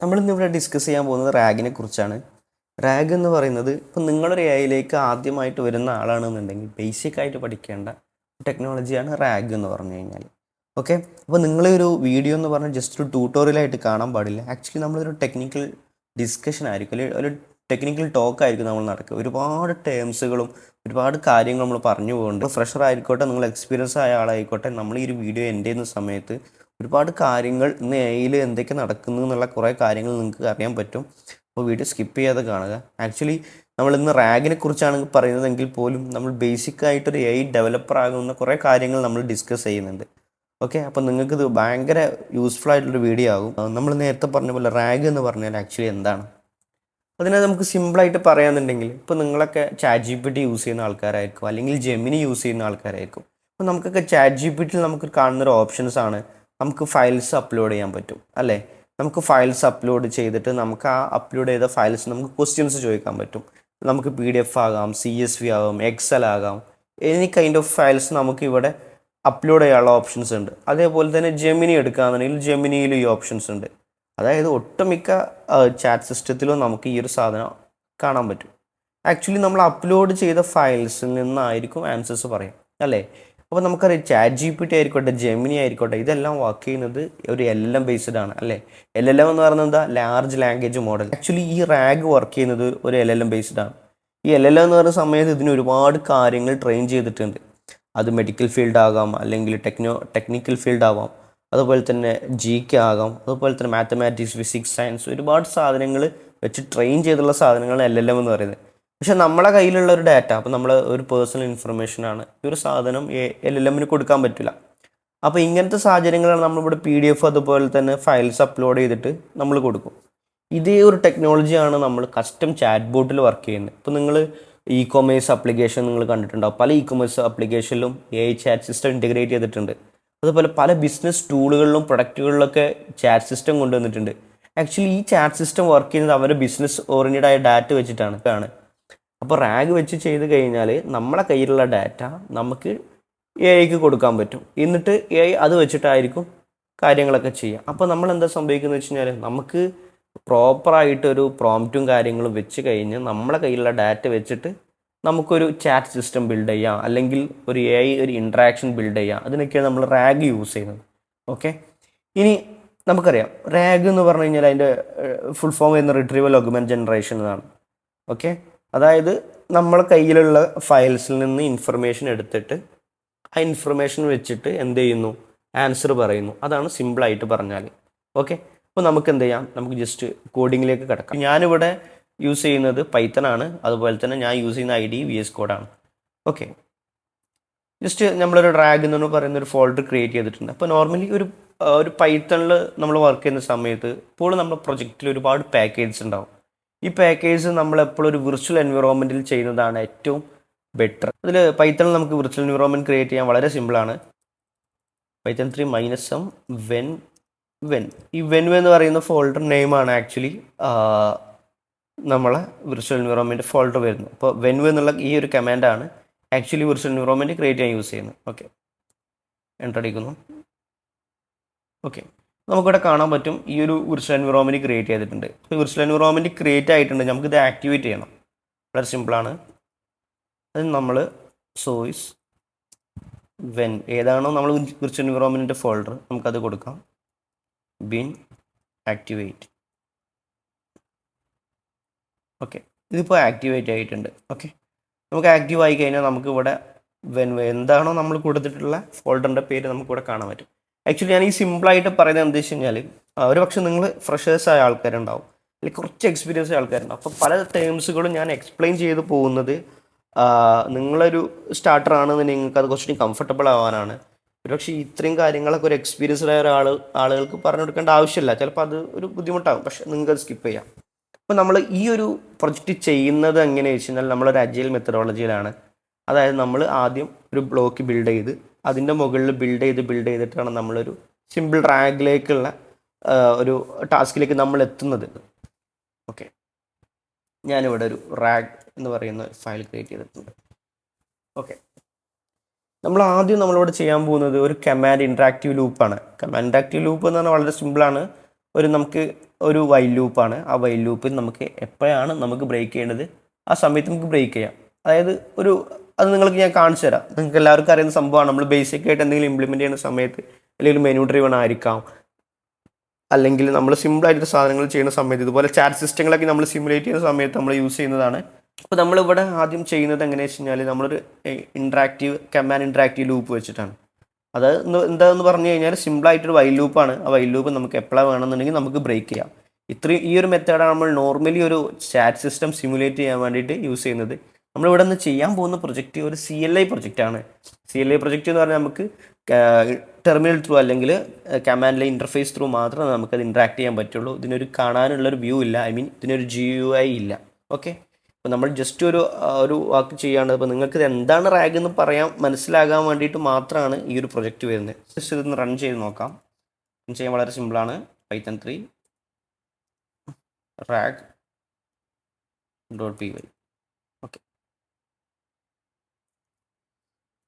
നമ്മളിന്നിവിടെ discuss ചെയ്യാൻ പോകുന്നത് റാഗിനെ കുറിച്ചാണ്. റാഗ് എന്ന് പറയുന്നത് ഇപ്പം നിങ്ങളൊരു എഐയിലേക്ക് ആദ്യമായിട്ട് വരുന്ന ആളാണെന്നുണ്ടെങ്കിൽ ബേസിക്കായിട്ട് പഠിക്കേണ്ട ടെക്നോളജിയാണ് റാഗ് എന്ന് പറഞ്ഞു കഴിഞ്ഞാൽ. ഓക്കെ, അപ്പോൾ നിങ്ങളൊരു വീഡിയോ എന്ന് പറഞ്ഞാൽ ജസ്റ്റ് ഒരു ട്യൂട്ടോറിയലായിട്ട് കാണാൻ പാടില്ല. ആക്ച്വലി നമ്മളൊരു ടെക്നിക്കൽ ഡിസ്കഷൻ ആയിരിക്കും, അല്ലെങ്കിൽ ഒരു ടെക്നിക്കൽ ടോക്ക് ആയിരിക്കും നമ്മൾ നടക്കുക. ഒരുപാട് ടേംസുകളും ഒരുപാട് കാര്യങ്ങൾ നമ്മൾ പറഞ്ഞു പോകുന്നുണ്ട്. ഫ്രഷർ ആയിക്കോട്ടെ, നിങ്ങൾ എക്സ്പീരിയൻസ് ആയ ആളായിക്കോട്ടെ, നമ്മൾ ഈ ഒരു വീഡിയോ എൻഡ് ചെയ്യുന്ന സമയത്ത് ഒരുപാട് കാര്യങ്ങൾ ഇന്ന് എയിൽ എന്തൊക്കെ നടക്കുന്നു എന്നുള്ള കുറേ കാര്യങ്ങൾ നിങ്ങൾക്ക് അറിയാൻ പറ്റും. അപ്പോൾ വീഡിയോ സ്കിപ്പ് ചെയ്യാതെ കാണുക. ആക്ച്വലി നമ്മൾ ഇന്ന് റാഗിനെ കുറിച്ചാണ് പറയുന്നതെങ്കിൽ പോലും നമ്മൾ ബേസിക്കായിട്ടൊരു എഐ ഡെവലപ്പർ ആകുന്ന കുറേ കാര്യങ്ങൾ നമ്മൾ ഡിസ്കസ് ചെയ്യുന്നുണ്ട്. ഓക്കെ, അപ്പോൾ നിങ്ങൾക്കിത് ഭയങ്കര യൂസ്ഫുൾ ആയിട്ടുള്ളൊരു വീഡിയോ ആകും. നമ്മൾ നേരത്തെ പറഞ്ഞ പോലെ റാഗ് എന്ന് പറഞ്ഞാൽ ആക്ച്വലി എന്താണ്? അതിനെ നമുക്ക് സിമ്പിളായിട്ട് പറയാമെന്നുണ്ടെങ്കിൽ, ഇപ്പോൾ നിങ്ങളൊക്കെ chat G P T use ചെയ്യുന്ന ആൾക്കാരായിരിക്കും, അല്ലെങ്കിൽ ജെമിനി യൂസ് ചെയ്യുന്ന ആൾക്കാരായിരിക്കും. അപ്പോൾ നമുക്കൊക്കെ ചാറ്റ് ജി പി ടിയിൽ നമുക്ക് കാണുന്നൊരു ഓപ്ഷൻസ് ആണ്, നമുക്ക് ഫയൽസ് അപ്ലോഡ് ചെയ്യാൻ പറ്റും അല്ലേ. നമുക്ക് ഫയൽസ് അപ്ലോഡ് ചെയ്തിട്ട് നമുക്ക് ആ അപ്ലോഡ് ചെയ്ത ഫയൽസ് നമുക്ക് ക്വസ്റ്റ്യൻസ് ചോദിക്കാൻ പറ്റും. നമുക്ക് PDF ആകാം, CSV ആകാം, എക്സൽ ആകാം, എനി കൈൻഡ് ഓഫ് ഫയൽസ് നമുക്ക് ഇവിടെ അപ്ലോഡ് ചെയ്യാനുള്ള ഓപ്ഷൻസ് ഉണ്ട്. അതേപോലെ തന്നെ ജെമിനി എടുക്കുകയാണെന്നുണ്ടെങ്കിൽ ജെമിനിയിലും ഈ ഓപ്ഷൻസ് ഉണ്ട്. അതായത് ഒട്ടുമിക്ക ചാറ്റ് സിസ്റ്റത്തിലും നമുക്ക് ഈ ഒരു സാധനം കാണാൻ പറ്റും. ആക്ച്വലി നമ്മൾ അപ്ലോഡ് ചെയ്ത ഫയൽസിൽ നിന്നായിരിക്കും ആൻസേഴ്സ് പറയാം അല്ലേ. അപ്പോൾ നമുക്കറിയാം ചാറ്റ് ജി പി ടി ആയിക്കോട്ടെ, ജെമിനി ആയിക്കോട്ടെ, ഇതെല്ലാം വർക്ക് ചെയ്യുന്നത് ഒരു LLM ബേസ്ഡ് ആണ് അല്ലേ. LLM എന്ന് പറയുന്നത് എന്താ? Large language model. ആക്ച്വലി ഈ റാഗ് വർക്ക് ചെയ്യുന്നത് ഒരു LLM ബേസ്ഡ് ആണ്. ഈ LLM എന്ന് പറയുന്ന സമയത്ത് ഇതിന് ഒരുപാട് കാര്യങ്ങൾ ട്രെയിൻ ചെയ്തിട്ടുണ്ട്. അത് മെഡിക്കൽ ഫീൽഡ് ആകാം, അല്ലെങ്കിൽ ടെക്നിക്കൽ ഫീൽഡ് ആവാം, അതുപോലെ തന്നെ GK ആകാം, അതുപോലെ തന്നെ മാത്തമാറ്റിക്സ്, ഫിസിക്സ്, സയൻസ്, ഒരുപാട് സാധനങ്ങൾ വെച്ച് ട്രെയിൻ ചെയ്തുള്ള സാധനങ്ങളാണ് LLM എന്ന് പറയുന്നത്. പക്ഷെ നമ്മളെ കയ്യിലുള്ള ഒരു ഡാറ്റ, അപ്പോൾ നമ്മൾ ഒരു പേഴ്സണൽ ഇൻഫർമേഷനാണ്, ഈ ഒരു സാധനം LLMന് കൊടുക്കാൻ പറ്റില്ല. അപ്പോൾ ഇങ്ങനത്തെ സാഹചര്യങ്ങളാണ് നമ്മളിവിടെ PDF അതുപോലെ തന്നെ ഫയൽസ് അപ്ലോഡ് ചെയ്തിട്ട് നമ്മൾ കൊടുക്കും. ഇതേ ഒരു ടെക്നോളജിയാണ് നമ്മൾ കസ്റ്റം ചാറ്റ് ബോട്ടിൽ വർക്ക് ചെയ്യുന്നത്. ഇപ്പോൾ നിങ്ങൾ ഇ-കൊമേഴ്സ് ആപ്ലിക്കേഷൻ നിങ്ങൾ കണ്ടിട്ടുണ്ടാവും. പല ഇ-കൊമേഴ്സ് ആപ്ലിക്കേഷനിലും AI ചാറ്റ് സിസ്റ്റം ഇൻറ്റഗ്രേറ്റ് ചെയ്തിട്ടുണ്ട്. അതുപോലെ പല ബിസിനസ് ടൂളുകളിലും പ്രൊഡക്റ്റുകളിലൊക്കെ ചാറ്റ് സിസ്റ്റം കൊണ്ടുവന്നിട്ടുണ്ട്. ആക്ച്വലി ഈ ചാറ്റ് സിസ്റ്റം വർക്ക് ചെയ്യുന്നത് അവരുടെ ബിസിനസ് ഓറിയൻറ്റഡ് ആയ ഡാറ്റ വെച്ചിട്ടാണ്. അപ്പോൾ റാഗ് വെച്ച് ചെയ്ത് കഴിഞ്ഞാൽ നമ്മളെ കയ്യിലുള്ള ഡാറ്റ നമുക്ക് AI കൊടുക്കാൻ പറ്റും. എന്നിട്ട് AI അത് വെച്ചിട്ടായിരിക്കും കാര്യങ്ങളൊക്കെ ചെയ്യുക. അപ്പോൾ നമ്മൾ എന്താ സംഭവിക്കുന്നത് വെച്ച് കഴിഞ്ഞാൽ, നമുക്ക് പ്രോപ്പറായിട്ടൊരു പ്രോംപ്റ്റും കാര്യങ്ങളും വെച്ച് കഴിഞ്ഞ് നമ്മളെ കയ്യിലുള്ള ഡാറ്റ വെച്ചിട്ട് നമുക്കൊരു ചാറ്റ് സിസ്റ്റം ബിൽഡ് ചെയ്യാം, അല്ലെങ്കിൽ ഒരു AI ഒരു ഇൻട്രാക്ഷൻ ബിൽഡ് ചെയ്യാം. അതിനൊക്കെയാണ് നമ്മൾ റാഗ് യൂസ് ചെയ്യുന്നത്. ഓക്കെ, ഇനി നമുക്കറിയാം റാഗ് എന്ന് പറഞ്ഞു കഴിഞ്ഞാൽ അതിൻ്റെ ഫുൾ ഫോം ചെയ്യുന്ന റിട്രീവൽ ഓഗ്മെൻറ്റ് ജനറേഷൻ എന്നാണ്. ഓക്കെ, അതായത് നമ്മളെ കയ്യിലുള്ള ഫയൽസിൽ നിന്ന് ഇൻഫർമേഷൻ എടുത്തിട്ട് ആ ഇൻഫർമേഷൻ വെച്ചിട്ട് എന്ത് ചെയ്യുന്നു? ആൻസർ പറയുന്നു. അതാണ് സിമ്പിളായിട്ട് പറഞ്ഞാൽ. ഓക്കെ, അപ്പോൾ നമുക്ക് എന്ത് ചെയ്യാം? നമുക്ക് ജസ്റ്റ് കോഡിങ്ങിലേക്ക് കിടക്കാം. ഞാനിവിടെ യൂസ് ചെയ്യുന്നത് പൈത്തൺ ആണ്. അതുപോലെ തന്നെ ഞാൻ യൂസ് ചെയ്യുന്ന IDE VS കോഡാണ്. ഓക്കെ, ജസ്റ്റ് നമ്മളൊരു റാഗ് എന്ന് പറയുന്ന ഒരു ഫോൾഡർ ക്രിയേറ്റ് ചെയ്തിട്ടുണ്ട്. അപ്പോൾ നോർമലി ഒരു പൈത്തണിൽ നമ്മൾ വർക്ക് ചെയ്യുന്ന സമയത്ത് ഇപ്പോൾ നമ്മുടെ പ്രൊജക്റ്റിൽ ഒരുപാട് പാക്കേജസ് ഉണ്ടാവും. ഈ പാക്കേജ് നമ്മൾ എപ്പോഴും ഒരു വിർച്വൽ എൻവിറോൺമെൻറ്റിൽ ചെയ്യുന്നതാണ് ഏറ്റവും ബെറ്റർ. അതിൽ പൈത്തണിൽ നമുക്ക് വിർച്വൽ എൻവിറോൺമെൻറ്റ് ക്രിയേറ്റ് ചെയ്യാൻ വളരെ സിമ്പിളാണ്. പൈത്തൺ 3 -m വെൻ ഈ വെൻ എന്ന് പറയുന്ന ഫോൾഡർ നെയിമാണ് ആക്ച്വലി നമ്മളെ വിർച്വൽ എൻവിറോൺമെൻറ്റ് ഫോൾഡർ വരുന്നത്. അപ്പോൾ വെൻ എന്നുള്ള ഈ ഒരു കമാൻഡാണ് ആക്ച്വലി വിർച്വൽ എൻവിറോൺമെൻറ്റ് ക്രിയേറ്റ് ചെയ്യാൻ യൂസ് ചെയ്യുന്നത്. ഓക്കെ, എൻ്റർ അടിക്കുന്നു. ഓക്കെ, നമുക്കിവിടെ കാണാൻ പറ്റും ഈ ഒരു വിർച്വൽ എൻവിറോൺമെൻറ്റ് ക്രിയേറ്റ് ചെയ്തിട്ടുണ്ട്. അപ്പോൾ വിർച്വൽ എൻവിറോൺമെൻറ്റ് ക്രിയേറ്റ് ആയിട്ടുണ്ട്. നമുക്കിത് ആക്ടിവേറ്റ് ചെയ്യണം. വളരെ സിമ്പിളാണ്. അത് നമ്മൾ സോയ്സ് വെൻ ഏതാണോ നമ്മൾ വിർച്വൽ എൻവിറോൺമെൻറ്റിൻ്റെ ഫോൾഡർ നമുക്കത് കൊടുക്കാം. Bin activate. ഓക്കെ, ഇതിപ്പോൾ ആക്ടിവേറ്റ് ആയിട്ടുണ്ട്. ഓക്കെ, നമുക്ക് ആക്റ്റീവ് ആയി കഴിഞ്ഞാൽ നമുക്ക് ഇവിടെ എന്താണോ നമ്മൾ കൊടുത്തിട്ടുള്ള ഫോൾഡറിൻ്റെ പേര് നമുക്കിവിടെ കാണാൻ പറ്റും. ആക്ച്വലി ഞാൻ ഈ സിമ്പിളായിട്ട് പറയുന്നത് എന്താ വെച്ച് കഴിഞ്ഞാൽ, ഒരു പക്ഷേ നിങ്ങൾ ഫ്രഷേഴ്സ് ആയ ആൾക്കാരുണ്ടാവും, അല്ലെങ്കിൽ കുറച്ച് എക്സ്പീരിയൻസ് ആയ ആൾക്കാരുണ്ടാവും. അപ്പോൾ പല ടേംസുകളും ഞാൻ എക്സ്പ്ലെയിൻ ചെയ്ത് പോകുന്നത് നിങ്ങളൊരു സ്റ്റാർട്ടർ നിങ്ങൾക്ക് അത് കുറച്ചുകൂടി കംഫർട്ടബിൾ ആവാനാണ്. ഒരുപക്ഷെ ഇത്രയും കാര്യങ്ങളൊക്കെ ഒരു എക്സ്പീരിയൻസ്ഡ് ആയ ആളുകൾക്ക് പറഞ്ഞു കൊടുക്കേണ്ട ആവശ്യമില്ല. ചിലപ്പോൾ അത് ഒരു ബുദ്ധിമുട്ടാകും, പക്ഷെ നിങ്ങൾക്ക് അത് സ്കിപ്പ് ചെയ്യാം. അപ്പോൾ നമ്മൾ ഈ ഒരു പ്രൊജക്റ്റ് ചെയ്യുന്നത് എങ്ങനെയാണെന്ന് വെച്ച് കഴിഞ്ഞാൽ നമ്മളൊരു അജൈൽ മെത്തഡോളജിയിലാണ്. അതായത് നമ്മൾ ആദ്യം ഒരു ബ്ലോക്ക് ബിൽഡ് ചെയ്ത് അതിൻ്റെ മുകളിൽ ബിൽഡ് ചെയ്തിട്ടാണ് നമ്മളൊരു സിമ്പിൾ റാഗിലേക്കുള്ള ഒരു ടാസ്കിലേക്ക് നമ്മൾ എത്തുന്നത്. ഓക്കെ, ഞാനിവിടെ ഒരു റാഗ് എന്ന് പറയുന്ന ഫയൽ ക്രിയേറ്റ് ചെയ്തിട്ടുണ്ട്. ഓക്കെ, നമ്മളിവിടെ ചെയ്യാൻ പോകുന്നത് ഒരു കമാൻഡ് ഇൻട്രാക്റ്റീവ് ലൂപ്പാണ്. കമാൻഡ് ഇൻട്രാക്റ്റീവ് ലൂപ്പ് എന്ന് പറഞ്ഞാൽ വളരെ സിമ്പിളാണ്. നമുക്ക് ഒരു വൈൽ ലൂപ്പാണ്. ആ വൈൽ ലൂപ്പിൽ നമുക്ക് എപ്പോഴാണ് നമുക്ക് ബ്രേക്ക് ചെയ്യേണ്ടത് ആ സമയത്ത് നമുക്ക് ബ്രേക്ക് ചെയ്യാം. അതായത് അത് നിങ്ങൾക്ക് ഞാൻ കാണിച്ചു തരാം. നിങ്ങൾക്ക് എല്ലാവർക്കും അറിയുന്ന സംഭവമാണ്. നമ്മൾ ബേസിക് ആയിട്ട് എന്തെങ്കിലും ഇംപ്ലിമെൻറ്റ് ചെയ്യുന്ന സമയത്ത് അല്ലെങ്കിൽ മെനു ഡ്രിവൺ ആയിരിക്കാം, അല്ലെങ്കിൽ നമ്മൾ സിമ്പിളായിട്ട് സാധനങ്ങൾ ചെയ്യുന്ന സമയത്ത് ഇതുപോലെ ചാറ്റ് സിസ്റ്റങ്ങളൊക്കെ നമ്മൾ സിമുലേറ്റ് ചെയ്യുന്ന സമയത്ത് നമ്മൾ യൂസ് ചെയ്യുന്നതാണ്. അപ്പോൾ നമ്മളിവിടെ ആദ്യം ചെയ്യുന്നത് എങ്ങനെയാണെന്ന് വെച്ച് കഴിഞ്ഞാൽ നമ്മളൊരു കമാൻഡ് ഇൻട്രാക്റ്റീവ് ലൂപ്പ് വെച്ചിട്ടാണ്. അത് എന്താണെന്ന് പറഞ്ഞു കഴിഞ്ഞാൽ സിമ്പിളായിട്ടൊരു വൈൽ ലൂപ്പാണ്. ആ വൈൽ ലൂപ്പ് നമുക്ക് എപ്പോഴാണ് വേണമെന്നുണ്ടെങ്കിൽ നമുക്ക് ബ്രേക്ക് ചെയ്യാം. ഈ ഒരു മെത്തേഡാണ് നമ്മൾ നോർമലി ഒരു ചാറ്റ് സിസ്റ്റം സിമുലേറ്റ് ചെയ്യാൻ വേണ്ടിയിട്ട് യൂസ് ചെയ്യുന്നത്. നമ്മളിവിടെ നിന്ന് ചെയ്യാൻ പോകുന്ന പ്രൊജക്റ്റ് ഒരു CLI പ്രൊജക്റ്റാണ്. CLI പ്രൊജക്റ്റ് എന്ന് പറഞ്ഞാൽ നമുക്ക് ടെർമിനൽ ത്രൂ അല്ലെങ്കിൽ കമാൻഡിലെ ഇൻ്റർഫേസ് ത്രൂ മാത്രമേ നമുക്കത് ഇൻട്രാക്ട് ചെയ്യാൻ പറ്റുള്ളൂ. ഇതിനൊരു കാണാനുള്ളൊരു വ്യൂ ഇല്ല, ഇതിനൊരു GUI ഇല്ല. ഓക്കെ, അപ്പോൾ നമ്മൾ ജസ്റ്റ് ഒരു വാക്ക് ചെയ്യാണ്ട് അപ്പോൾ നിങ്ങൾക്ക് ഇത് എന്താണ് റാഗ് എന്ന് മനസ്സിലാകാൻ വേണ്ടിയിട്ട് മാത്രമാണ് ഈ ഒരു പ്രൊജക്റ്റ് വരുന്നത്. ജസ്റ്റ് ഇതൊന്ന് റൺ ചെയ്ത് നോക്കാം. റൺ ചെയ്യാൻ വളരെ സിമ്പിളാണ്. Python 3 rag.py. Okay,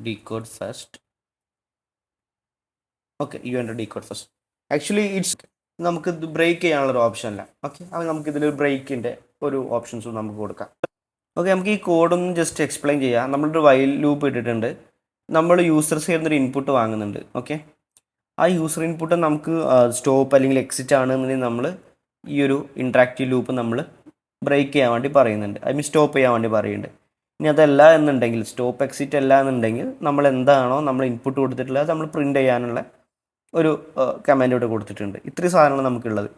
decode first. Okay, you enter decode first. Actually നമുക്ക് ഇത് ബ്രേക്ക് ചെയ്യാനുള്ളൊരു ഓപ്ഷൻ അല്ല. ഓക്കെ, അപ്പോൾ നമുക്ക് ഇതിലൊരു ബ്രേക്കിൻ്റെ ഒരു ഓപ്ഷൻസും നമുക്ക് കൊടുക്കാം. ഓക്കെ, നമുക്ക് ഈ കോഡൊന്ന് ജസ്റ്റ് എക്സ്പ്ലെയിൻ ചെയ്യാം. നമ്മളൊരു വൈൽ ലൂപ്പ് ഇട്ടിട്ടുണ്ട്. നമ്മൾ യൂസർ സൈഡിൽ ഒരു ഇൻപുട്ട് വാങ്ങുന്നുണ്ട്. ഓക്കെ, ആ യൂസർ ഇൻപുട്ട് നമുക്ക് സ്റ്റോപ്പ് അല്ലെങ്കിൽ എക്സിറ്റ് ആണെന്നുണ്ടെങ്കിൽ നമ്മൾ ഈ ഒരു ഇൻട്രാക്റ്റീവ് ലൂപ്പ് നമ്മൾ ബ്രേക്ക് ചെയ്യാൻ വേണ്ടി പറയുന്നുണ്ട്, സ്റ്റോപ്പ് ചെയ്യാൻ വേണ്ടി പറയുന്നുണ്ട്. ഇനി അതല്ല എന്നുണ്ടെങ്കിൽ, സ്റ്റോപ്പ് എക്സിറ്റ് അല്ല എന്നുണ്ടെങ്കിൽ നമ്മൾ എന്താണോ നമ്മൾ ഇൻപുട്ട് കൊടുത്തിട്ടുള്ളത് നമ്മൾ പ്രിൻ്റ് ചെയ്യാനുള്ള ഒരു കമാൻഡ് ഇവിടെ കൊടുത്തിട്ടുണ്ട്. ഇത്രയും സാധനങ്ങൾ നമുക്കുള്ളത്.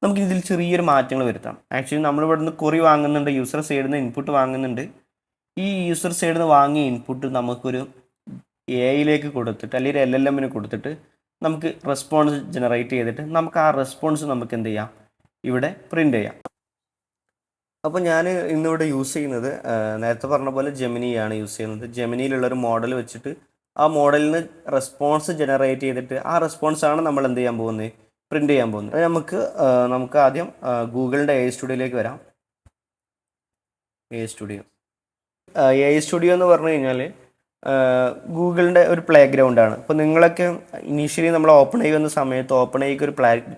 നമുക്ക് ഇതിൽ ചെറിയൊരു മാറ്റങ്ങൾ വരുത്താം. ആക്ച്വലി നമ്മളിവിടെ നിന്ന് കുറി വാങ്ങുന്നുണ്ട്, യൂസർ സൈഡിൽ നിന്ന് ഇൻപുട്ട് വാങ്ങുന്നുണ്ട്. ഈ യൂസർ സൈഡിൽ നിന്ന് വാങ്ങിയ ഇൻപുട്ട് നമുക്കൊരു AI കൊടുത്തിട്ട് അല്ലെങ്കിൽ LLM കൊടുത്തിട്ട് നമുക്ക് റെസ്പോൺസ് ജനറേറ്റ് ചെയ്തിട്ട് നമുക്ക് ആ റെസ്പോൺസ് നമുക്ക് എന്ത് ചെയ്യാം, ഇവിടെ പ്രിൻ്റ് ചെയ്യാം. അപ്പോൾ ഞാൻ ഇന്നിവിടെ യൂസ് ചെയ്യുന്നത് നേരത്തെ പറഞ്ഞ പോലെ ജെമിനിയാണ് യൂസ് ചെയ്യുന്നത്. ജെമിനിയിലുള്ളൊരു മോഡൽ വെച്ചിട്ട് ആ മോഡലിൽ നിന്ന് റെസ്പോൺസ് ജനറേറ്റ് ചെയ്തിട്ട് ആ റെസ്പോൺസാണ് നമ്മൾ എന്ത് ചെയ്യാൻ പോകുന്നത്, പ്രിൻ്റ് ചെയ്യാൻ പോകുന്നത്. അത് നമുക്ക് ആദ്യം ഗൂഗിളിൻ്റെ AI സ്റ്റുഡിയോയിലേക്ക് വരാം. AI സ്റ്റുഡിയോ എന്ന് പറഞ്ഞു കഴിഞ്ഞാൽ ഗൂഗിളിൻ്റെ ഒരു പ്ലേ ഗ്രൗണ്ടാണ്. ഇപ്പോൾ നിങ്ങളൊക്കെ ഇനീഷ്യലി നമ്മൾ ഓപ്പൺ ആയി വന്ന സമയത്ത് ഓപ്പൺ ആയിക്ക് ഒരു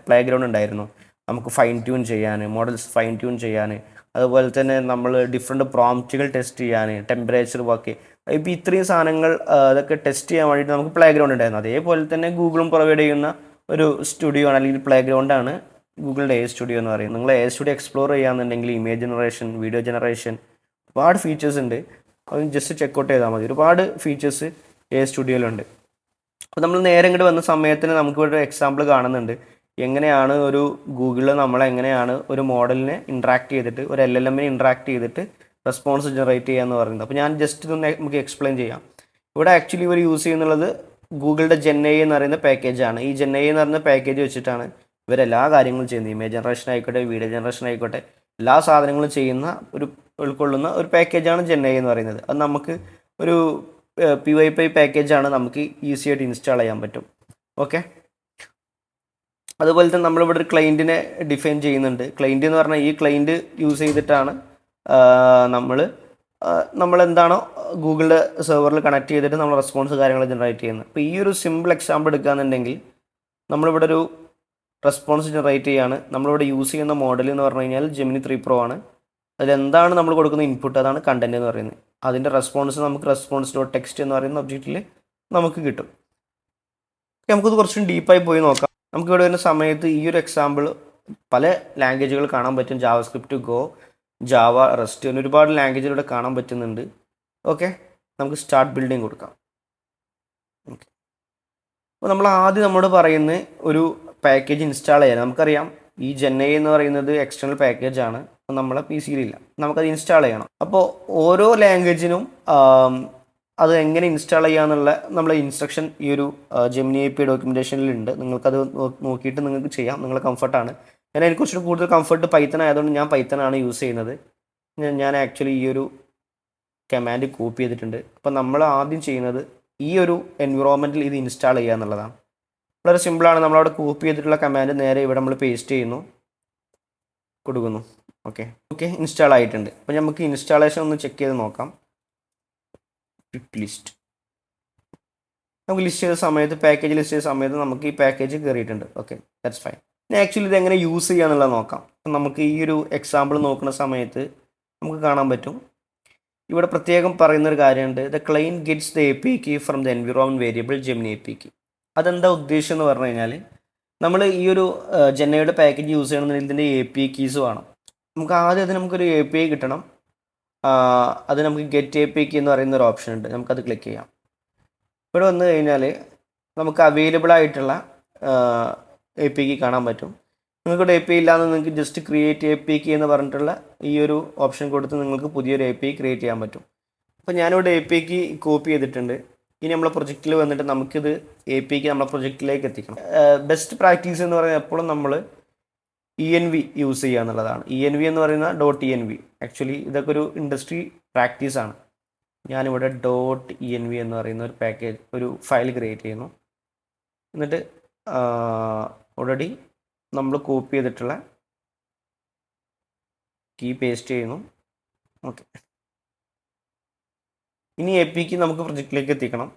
പ്ലേ ഗ്രൗണ്ട് ഉണ്ടായിരുന്നു. നമുക്ക് ഫൈൻ ട്യൂൺ ചെയ്യാൻ, മോഡൽസ് ഫൈൻ ട്യൂൺ ചെയ്യാൻ, അതുപോലെ തന്നെ നമ്മൾ ഡിഫറെൻറ്റ് പ്രോംപ്റ്റുകൾ ടെസ്റ്റ് ചെയ്യാൻ, ടെമ്പറേച്ചർ വർക്ക്, ഇപ്പോൾ ഇത്രയും സാധനങ്ങൾ അതൊക്കെ ടെസ്റ്റ് ചെയ്യാൻ വേണ്ടിയിട്ട് നമുക്ക് പ്ലേ ഗ്രൗണ്ട് ഉണ്ടായിരുന്നു. അതേപോലെ തന്നെ ഗൂഗിളും പ്രൊവൈഡ് ചെയ്യുന്ന ഒരു സ്റ്റുഡിയോ ആണ് അല്ലെങ്കിൽ പ്ലേ ഗ്രൗണ്ടാണ് ഗൂഗിളിൻ്റെ AI സ്റ്റുഡിയോ എന്ന് പറയുന്നത്. നിങ്ങൾ AI സ്റ്റുഡിയോ എക്സ്പ്ലോർ ചെയ്യാന്നുണ്ടെങ്കിൽ ഇമേജ് ജനറേഷൻ, വീഡിയോ ജനറേഷൻ, ഒരുപാട് ഫീച്ചേഴ്സ് ഉണ്ട്. അത് ജസ്റ്റ് ചെക്കൗട്ട് ചെയ്താൽ മതി. ഒരുപാട് ഫീച്ചേഴ്സ് AI സ്റ്റുഡിയോയിലുണ്ട്. അപ്പോൾ നമ്മൾ നേരെ ഇങ്ങോട്ട് വന്ന സമയത്തിന് നമുക്കിവിടെ ഒരു എക്സാമ്പിൾ കാണുന്നുണ്ട്. എങ്ങനെയാണ് ഒരു ഗൂഗിളിൽ നമ്മളെങ്ങനെയാണ് ഒരു മോഡലിനെ ഇൻട്രാക്ട് ചെയ്തിട്ട് ഒരു LLM ഇൻട്രാക്ട് ചെയ്തിട്ട് റെസ്പോൺസ് ജനറേറ്റ് ചെയ്യുക എന്ന് പറയുന്നത്. അപ്പോൾ ഞാൻ ജസ്റ്റ് ഇതൊന്ന് നമുക്ക് എക്സ്പ്ലെയിൻ ചെയ്യാം. ഇവിടെ ആക്ച്വലി ഇവർ യൂസ് ചെയ്യുന്നുള്ളത് ഗൂഗിളിൻ്റെ GenAI എന്ന് പറയുന്ന പാക്കേജാണ്. ഈ GenAI എന്ന് പറയുന്ന പാക്കേജ് വെച്ചിട്ടാണ് ഇവരെല്ലാ കാര്യങ്ങളും ചെയ്യുന്നത്. ഇമേജ് ജനറേഷൻ ആയിക്കോട്ടെ, വീഡിയോ ജനറേഷൻ ആയിക്കോട്ടെ, എല്ലാ സാധനങ്ങളും ചെയ്യുന്ന ഉൾക്കൊള്ളുന്ന ഒരു പാക്കേജാണ് GenAI എന്ന് പറയുന്നത്. അത് നമുക്ക് ഒരു PyPy പാക്കേജാണ്, നമുക്ക് ഈസി ആയിട്ട് ഇൻസ്റ്റാൾ ചെയ്യാൻ പറ്റും. ഓക്കെ, അതുപോലെ തന്നെ നമ്മളിവിടെ ഒരു ക്ലയൻറ്റിനെ ഡിഫൈൻ ചെയ്യുന്നുണ്ട്. ക്ലയൻറ്റ് എന്ന് പറഞ്ഞാൽ ഈ ക്ലയൻറ്റ് യൂസ് ചെയ്തിട്ടാണ് നമ്മളെന്താണോ ഗൂഗിളിൻ്റെ സെർവറിൽ കണക്ട് ചെയ്തിട്ട് നമ്മൾ റെസ്പോൺസ് കാര്യങ്ങൾ ജനറേറ്റ് ചെയ്യുന്നത്. അപ്പോൾ ഈ ഒരു സിമ്പിൾ എക്സാമ്പിൾ എടുക്കുകയാണെന്നുണ്ടെങ്കിൽ നമ്മളിവിടെ ഒരു റെസ്പോൺസ് ജനറേറ്റ് ചെയ്യാണ്. നമ്മളിവിടെ യൂസ് ചെയ്യുന്ന മോഡൽ എന്ന് പറഞ്ഞു കഴിഞ്ഞാൽ Gemini 3 Pro ആണ്. അതിലെന്താണ് നമ്മൾ കൊടുക്കുന്ന ഇൻപുട്ട് അതാണ് കണ്ടൻറ്റ് എന്ന് പറയുന്നത്. അതിൻ്റെ റെസ്പോൺസ് നമുക്ക് response.txt എന്ന് പറയുന്ന ഒബ്ജക്റ്റിൽ നമുക്ക് കിട്ടും. നമുക്കത് കുറച്ചും ഡീപ്പായി പോയി നോക്കാം. നമുക്കിവിടെ വരുന്ന സമയത്ത് ഈ ഒരു എക്സാമ്പിൾ പല ലാംഗ്വേജുകൾ കാണാൻ പറ്റും. ജാവാസ്ക്രിപ്റ്റ്, ഗോ, ജാവ, റെസ്റ്റ്, അങ്ങനെ ഒരുപാട് ലാംഗ്വേജിലൂടെ കാണാൻ പറ്റുന്നുണ്ട്. ഓക്കെ, നമുക്ക് സ്റ്റാർട്ട് ബിൽഡിങ് കൊടുക്കാം. ഓക്കെ, അപ്പോൾ നമ്മൾ ആദ്യം നമ്മോട് പറയുന്ന ഒരു പാക്കേജ് ഇൻസ്റ്റാൾ ചെയ്യാൻ. നമുക്കറിയാം ഈ GenAI എന്ന് പറയുന്നത് എക്സ്റ്റേണൽ പാക്കേജാണ്, നമ്മളെ PC യിലില്ല, നമുക്കത് ഇൻസ്റ്റാൾ ചെയ്യണം. അപ്പോൾ ഓരോ ലാംഗ്വേജിനും അത് എങ്ങനെ ഇൻസ്റ്റാൾ ചെയ്യാന്നുള്ള നമ്മളെ ഇൻസ്ട്രക്ഷൻ ഈ ഒരു Gemini API ഡോക്യുമെൻറ്റേഷനിലുണ്ട്. നിങ്ങൾക്കത് നോക്കിയിട്ട് നിങ്ങൾക്ക് ചെയ്യാം, നിങ്ങളെ കംഫർട്ടാണ്. എനിക്ക് കുറച്ചുകൂടി കൂടുതൽ കംഫർട്ട് പൈത്തൺ ആയതുകൊണ്ട് ഞാൻ പൈത്തണാണ് യൂസ് ചെയ്യുന്നത്. ഞാൻ ആക്ച്വലി ഈ ഒരു കമാൻഡ് കോപ്പി ചെയ്തിട്ടുണ്ട്. അപ്പോൾ നമ്മൾ ആദ്യം ചെയ്യുന്നത് ഈ ഒരു എൻവിറോൺമെൻറ്റിൽ ഇത് ഇൻസ്റ്റാൾ ചെയ്യുക എന്നുള്ളതാണ്. വളരെ സിമ്പിളാണ്. നമ്മളവിടെ കോപ്പി ചെയ്തിട്ടുള്ള കമാൻഡ് നേരെ ഇവിടെ നമ്മൾ പേസ്റ്റ് ചെയ്യുന്നു, കൊടുക്കുന്നു. ഓക്കെ, ഇൻസ്റ്റാൾ ആയിട്ടുണ്ട്. അപ്പോൾ നമുക്ക് ഇൻസ്റ്റാളേഷൻ ഒന്ന് ചെക്ക് ചെയ്ത് നോക്കാം. ലിസ്റ്റ് നമുക്ക് ലിസ്റ്റ് ചെയ്ത സമയത്ത്, പാക്കേജ് ലിസ്റ്റ് ചെയ്ത സമയത്ത് നമുക്ക് ഈ പാക്കേജ് കയറിയിട്ടുണ്ട്. Okay, that's fine. ഇനി ആക്ച്വലി ഇതെങ്ങനെ യൂസ് ചെയ്യുക എന്നുള്ളത് നോക്കാം. നമുക്ക് ഈ ഒരു എക്സാമ്പിൾ നോക്കുന്ന സമയത്ത് നമുക്ക് കാണാൻ പറ്റും, ഇവിടെ പ്രത്യേകം പറയുന്നൊരു കാര്യമുണ്ട്, the client gets the A P key from the environment variable Gemini A P key. അതെന്താ ഉദ്ദേശം എന്ന് പറഞ്ഞു കഴിഞ്ഞാൽ, നമ്മൾ ഈ ഒരു ജെന്നയുടെ പാക്കേജ് യൂസ് ചെയ്യണമെന്നുണ്ടെങ്കിൽ ഇതിൻ്റെ എ പി ഐ കീസ് വേണം. നമുക്ക് ആദ്യം അത് നമുക്കൊരു എ പി ഐ കിട്ടണം. അത് നമുക്ക് get A P I key എന്ന് പറയുന്ന ഒരു ഓപ്ഷൻ ഉണ്ട്, നമുക്കത് ക്ലിക്ക് ചെയ്യാം. ഇവിടെ വന്നു കഴിഞ്ഞാൽ നമുക്ക് അവൈലബിൾ ആയിട്ടുള്ള എ പി കീ കാണാൻ പറ്റും. നിങ്ങൾക്കിവിടെ എ പി ഐ ഇല്ലാന്ന് നിങ്ങൾക്ക് just create A P key എന്ന് പറഞ്ഞിട്ടുള്ള ഈ ഒരു ഓപ്ഷൻ കൊടുത്ത് നിങ്ങൾക്ക് പുതിയൊരു എ പി ഐ ക്രിയേറ്റ് ചെയ്യാൻ പറ്റും. അപ്പോൾ ഞാനിവിടെ എ പി കീ കോപ്പി ചെയ്തിട്ടുണ്ട്. ഇനി നമ്മളെ പ്രൊജക്റ്റിൽ വന്നിട്ട് നമുക്കിത് എ പി കീ നമ്മളെ പ്രൊജക്റ്റിലേക്ക് എത്തിക്കണം. ബെസ്റ്റ് പ്രാക്ടീസ് എന്ന് പറയുന്നത് എപ്പോഴും നമ്മൾ ENV യൂസ് ചെയ്യുക എന്നുള്ളതാണ്. ENV എന്ന് പറയുന്ന .env. ആക്ച്വലി ഇതൊക്കെ ഒരു ഇൻഡസ്ട്രി പ്രാക്ടീസാണ്. ഞാനിവിടെ .env എന്ന് പറയുന്ന ഒരു പാക്കേജ്, ഒരു ഫയൽ ക്രിയേറ്റ് ചെയ്യുന്നു. എന്നിട്ട് ഓൾറെഡി നമ്മൾ കോപ്പി ചെയ്തിട്ടുള്ള കീ പേസ്റ്റ് ചെയ്യുന്നു. ഓക്കെ, ഇനി എ പി കീ നമുക്ക് പ്രൊജക്റ്റിലേക്ക് എത്തിക്കണം.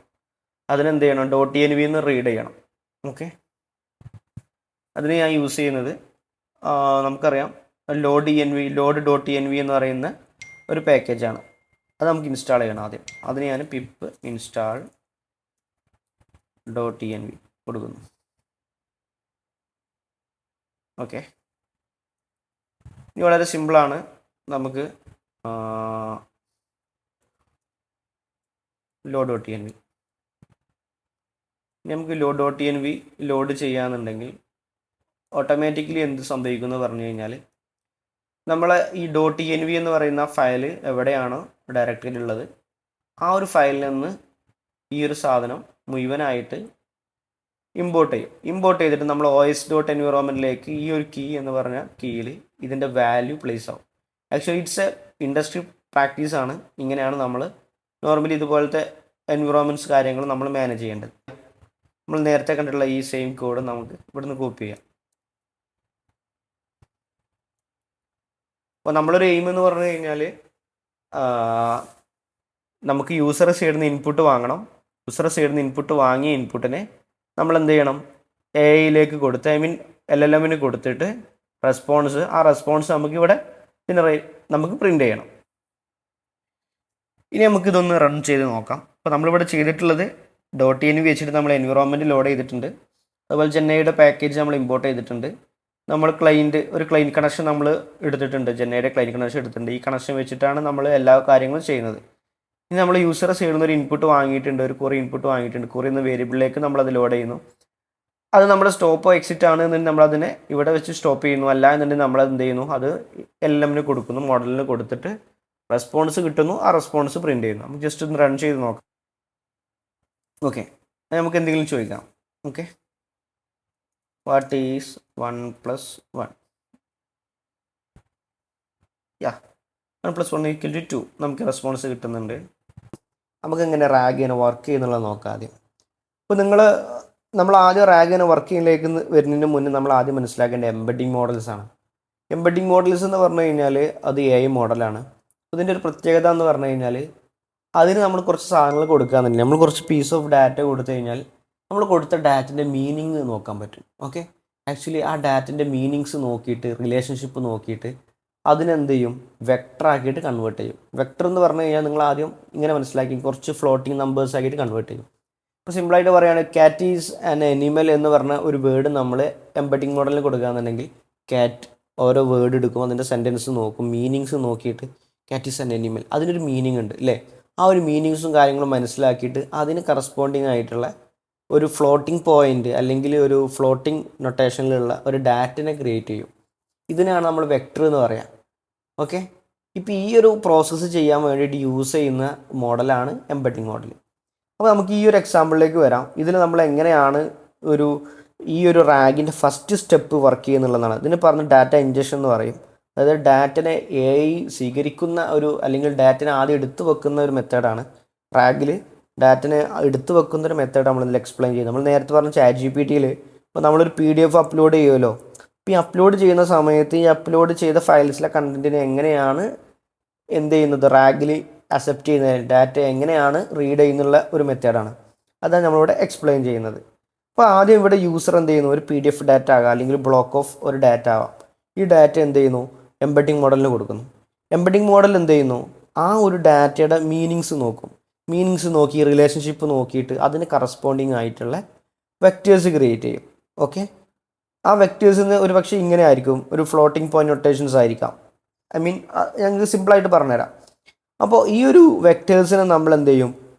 അതിനെന്ത് ചെയ്യണം, .env എന്ന് റീഡ് ചെയ്യണം. ഓക്കെ, അതിന് ഞാൻ യൂസ് ചെയ്യുന്നത് നമുക്കറിയാം ലോഡ്.env എന്ന് പറയുന്ന ഒരു പാക്കേജാണ്. അത് നമുക്ക് ഇൻസ്റ്റാൾ ചെയ്യണം ആദ്യം. അതിന് ഞാൻ പിപ്പ് ഇൻസ്റ്റാൾ .env കൊടുക്കുന്നു. ഓക്കെ, ഇനി വളരെ സിമ്പിളാണ്. നമുക്ക് .env നമുക്ക് .env ലോഡ് ചെയ്യാന്നുണ്ടെങ്കിൽ ഓട്ടോമാറ്റിക്കലി എന്ത് സംഭവിക്കുമെന്ന് പറഞ്ഞു കഴിഞ്ഞാൽ, നമ്മൾ ഈ .env എന്ന് പറയുന്ന ഫയൽ എവിടെയാണോ ഡയറക്ടറിയിൽ ഉള്ളത് ആ ഒരു ഫയലിൽ നിന്ന് ഈ ഒരു സാധനം മുഴുവനായിട്ട് ഇമ്പോർട്ട് ചെയ്യും. ഇമ്പോർട്ട് ചെയ്തിട്ട് നമ്മൾ OS.environmentലേക്ക് ഈ ഒരു കീ എന്ന് പറഞ്ഞ കീയിൽ ഇതിൻ്റെ വാല്യൂ പ്ലേസ് ആവും. ആക്ച്വലി ഇറ്റ്സ് എ ഇൻഡസ്ട്രി പ്രാക്ടീസാണ്. ഇങ്ങനെയാണ് നമ്മൾ നോർമലി ഇതുപോലത്തെ എൻവിറോൺമെൻറ്റ്സ് കാര്യങ്ങൾ നമ്മൾ മാനേജ് ചെയ്യേണ്ടത്. നമ്മൾ നേരത്തെ കണ്ടിട്ടുള്ള ഈ സെയിം കോഡ് നമുക്ക് ഇവിടുന്ന് കോപ്പി ചെയ്യാം. അപ്പോൾ നമ്മളൊരു എയിം എന്ന് പറഞ്ഞു കഴിഞ്ഞാൽ നമുക്ക് യൂസർ സൈഡിൽ നിന്ന് ഇൻപുട്ട് വാങ്ങണം. യൂസർ സൈഡിൽ നിന്ന് ഇൻപുട്ട് വാങ്ങിയ ഇൻപുട്ടിനെ നമ്മൾ എന്ത് ചെയ്യണം, AI കൊടുത്ത്, LLM കൊടുത്തിട്ട് ആ റെസ്പോൺസ് നമുക്കിവിടെ നമുക്ക് പ്രിൻ്റ് ചെയ്യണം. ഇനി നമുക്കിതൊന്ന് റൺ ചെയ്ത് നോക്കാം. അപ്പോൾ നമ്മളിവിടെ ചെയ്തിട്ടുള്ളത് .env വെച്ചിട്ട് നമ്മൾ എൻവിറോൺമെൻറ്റ് ലോഡ് ചെയ്തിട്ടുണ്ട്. അതുപോലെ ജെന്നയുടെ പാക്കേജ് നമ്മൾ ഇമ്പോർട്ട് ചെയ്തിട്ടുണ്ട്. നമ്മൾ ഒരു ക്ലൈൻറ്റ് കണക്ഷൻ നമ്മൾ എടുത്തിട്ടുണ്ട്, ജെന്നയുടെ ക്ലൈൻറ്റ് കണക്ഷൻ എടുത്തിട്ടുണ്ട്. ഈ കണക്ഷൻ വെച്ചിട്ടാണ് നമ്മൾ എല്ലാ കാര്യങ്ങളും ചെയ്യുന്നത്. ഇനി നമ്മൾ യൂസറെ സൈഡിൽ നിന്ന് ഒരു ഇൻപുട്ട് വാങ്ങിയിട്ടുണ്ട്, ഒരു കുറേ ഇൻപുട്ട് വാങ്ങിയിട്ടുണ്ട്. കുറേ എന്ന വേരിയബിളിലേക്ക് നമ്മളത് ലോഡ് ചെയ്യുന്നു. അത് നമ്മുടെ സ്റ്റോപ്പോ എക്സിറ്റ് ആണ് എന്നുണ്ടെങ്കിൽ നമ്മളതിനെ ഇവിടെ വെച്ച് സ്റ്റോപ്പ് ചെയ്യുന്നു. അല്ല എന്നുണ്ടെങ്കിൽ നമ്മളത് എന്ത് ചെയ്യുന്നു, അത് LLM കൊടുക്കുന്നു, മോഡലിന് കൊടുത്തിട്ട് റെസ്പോൺസ് കിട്ടുന്നു. ആ റെസ്പോൺസ് പ്രിൻ്റ് ചെയ്യുന്നു. നമുക്ക് ജസ്റ്റ് ഒന്ന് റൺ ചെയ്ത് നോക്കാം. ഓക്കെ, നമുക്ക് എന്തെങ്കിലും ചോദിക്കാം. Okay, what is 1 + 1? 1 + 1 = 2. നമുക്ക് റെസ്പോൺസ് കിട്ടുന്നുണ്ട്. നമുക്ക് എങ്ങനെ റാഗ് ചെയ്യാൻ വർക്ക് ചെയ്യുന്നുള്ളത് നോക്കാം ആദ്യം. ഇപ്പോൾ നമ്മൾ ആദ്യം റാഗ് ചെയ്യാൻ വർക്ക് ചെയ്യുന്നതിലേക്ക് വരുന്നതിന് മുന്നേ നമ്മൾ ആദ്യം മനസ്സിലാക്കേണ്ട എംബഡിങ് മോഡൽസ് ആണ്. എംബഡിങ് മോഡൽസ് എന്ന് പറഞ്ഞു കഴിഞ്ഞാൽ അത് AI മോഡലാണ്. ഇതിൻ്റെ ഒരു പ്രത്യേകത എന്ന് പറഞ്ഞു കഴിഞ്ഞാൽ, അതിന് നമ്മൾ കുറച്ച് സാധനങ്ങൾ കൊടുക്കുകയാണെന്നുണ്ടെങ്കിൽ, നമ്മൾ കുറച്ച് പീസ് ഓഫ് ഡാറ്റ കൊടുത്തു കഴിഞ്ഞാൽ നമ്മൾ കൊടുത്ത ഡാറ്റൻ്റെ മീനിങ് നോക്കാൻ പറ്റും. ഓക്കെ, ആക്ച്വലി ആ ഡാറ്റൻ്റെ മീനിങ്സ് നോക്കിയിട്ട്, റിലേഷൻഷിപ്പ് നോക്കിയിട്ട് അതിനെന്ത് ചെയ്യും, വെക്ടറാക്കിയിട്ട് കൺവേർട്ട് ചെയ്യും. വെക്ടർ എന്ന് പറഞ്ഞു കഴിഞ്ഞാൽ നിങ്ങൾ ആദ്യം ഇങ്ങനെ മനസ്സിലാക്കി, കുറച്ച് ഫ്ലോട്ടിങ് നമ്പേഴ്സ് ആക്കിയിട്ട് കൺവേർട്ട് ചെയ്യും. ഇപ്പോൾ സിമ്പിളായിട്ട് പറയുകയാണെങ്കിൽ കാറ്റ് ഈസ് ആൻ അനിമൽ എന്ന് പറഞ്ഞ ഒരു വേർഡ് നമ്മൾ എംബഡിങ് മോഡലിന് കൊടുക്കുകയാണെന്നുണ്ടെങ്കിൽ, കാറ്റ് ഓരോ വേർഡ് എടുക്കും, അതിൻ്റെ സെൻറ്റൻസ് നോക്കും, മീനിങ്സ് നോക്കിയിട്ട് കാറ്റ് ഈസ് ആൻ അനിമൽ, അതിനൊരു മീനിങ് ഉണ്ട് അല്ലേ. ആ ഒരു മീനിങ്സും കാര്യങ്ങളും മനസ്സിലാക്കിയിട്ട് അതിന് കറസ്പോണ്ടിങ് ആയിട്ടുള്ള ഒരു ഫ്ലോട്ടിംഗ് പോയിൻ്റ് അല്ലെങ്കിൽ ഒരു ഫ്ലോട്ടിംഗ് നൊട്ടേഷനിലുള്ള ഒരു ഡാറ്റനെ ക്രിയേറ്റ് ചെയ്യും. ഇതിനാണ് നമ്മൾ വെക്ടർ എന്ന് പറയാം. ഓക്കെ, ഇപ്പോൾ ഈ ഒരു പ്രോസസ്സ് ചെയ്യാൻ വേണ്ടിയിട്ട് യൂസ് ചെയ്യുന്ന മോഡലാണ് എംബഡിങ് മോഡൽ. അപ്പോൾ നമുക്ക് ഈ ഒരു എക്സാമ്പിളിലേക്ക് വരാം. ഇതിൽ നമ്മൾ എങ്ങനെയാണ് ഈ ഒരു റാഗിൻ്റെ ഫസ്റ്റ് സ്റ്റെപ്പ് വർക്ക് ചെയ്യുന്നുള്ളതാണ്. ഇതിന് പറഞ്ഞ് ഡാറ്റ ഇൻജക്ഷൻ എന്ന് പറയും. അതായത് ഡാറ്റനെ AI സ്വീകരിക്കുന്ന അല്ലെങ്കിൽ ഡാറ്റനെ ആദ്യം എടുത്തു വെക്കുന്ന ഒരു മെത്തേഡാണ്. റാഗിൽ ഡാറ്റനെ എടുത്തു വെക്കുന്ന ഒരു മെത്തേഡ് നമ്മളിതിൽ എക്സ്പ്ലെയിൻ ചെയ്യും. നമ്മൾ നേരത്തെ പറഞ്ഞ ChatGPTയിൽ ഇപ്പോൾ നമ്മളൊരു PDF അപ്ലോഡ് ചെയ്യുമല്ലോ. അപ്പോൾ ഈ അപ്ലോഡ് ചെയ്യുന്ന സമയത്ത് ഈ അപ്ലോഡ് ചെയ്ത ഫയൽസിലെ കണ്ടൻറ്റിനെ എങ്ങനെയാണ് എന്ത് ചെയ്യുന്നത്, റാഗിൽ അക്സെപ്റ്റ് ചെയ്യുന്നത്, ഡാറ്റ എങ്ങനെയാണ് റീഡ് ചെയ്യുന്നുള്ള ഒരു മെത്തേഡാണ്. അതാണ് നമ്മളിവിടെ എക്സ്പ്ലെയിൻ ചെയ്യുന്നത്. അപ്പോൾ ആദ്യം ഇവിടെ യൂസർ എന്ത് ചെയ്യുന്നു, ഒരു PDF ഡാറ്റ ആകാം അല്ലെങ്കിൽ ബ്ലോക്ക് ഓഫ് ഒരു ഡാറ്റ ആവാം. ഈ ഡാറ്റ എന്ത് ചെയ്യുന്നു, എംബഡിങ് മോഡലിന് കൊടുക്കുന്നു. എംബഡിങ് മോഡൽ എന്ത് ചെയ്യുന്നു, ആ ഒരു ഡാറ്റയുടെ മീനിങ്സ് നോക്കും. മീനിങ്സ് നോക്കി റിലേഷൻഷിപ്പ് നോക്കിയിട്ട് അതിന് കറസ്പോണ്ടിങ് ആയിട്ടുള്ള വെക്റ്റേഴ്സ് ക്രിയേറ്റ് ചെയ്യും. ഓക്കെ, ആ വെക്റ്റേഴ്സിന് ഒരു പക്ഷേ ഇങ്ങനെ ആയിരിക്കും, ഒരു ഫ്ലോട്ടിംഗ് പോയിന്റ് നൊട്ടേഷൻസ് ആയിരിക്കാം. ഞങ്ങൾക്ക് സിമ്പിളായിട്ട് പറഞ്ഞുതരാം. അപ്പോൾ ഈ ഒരു വെക്റ്റേഴ്സിനെ നമ്മൾ എന്ത് ചെയ്യും,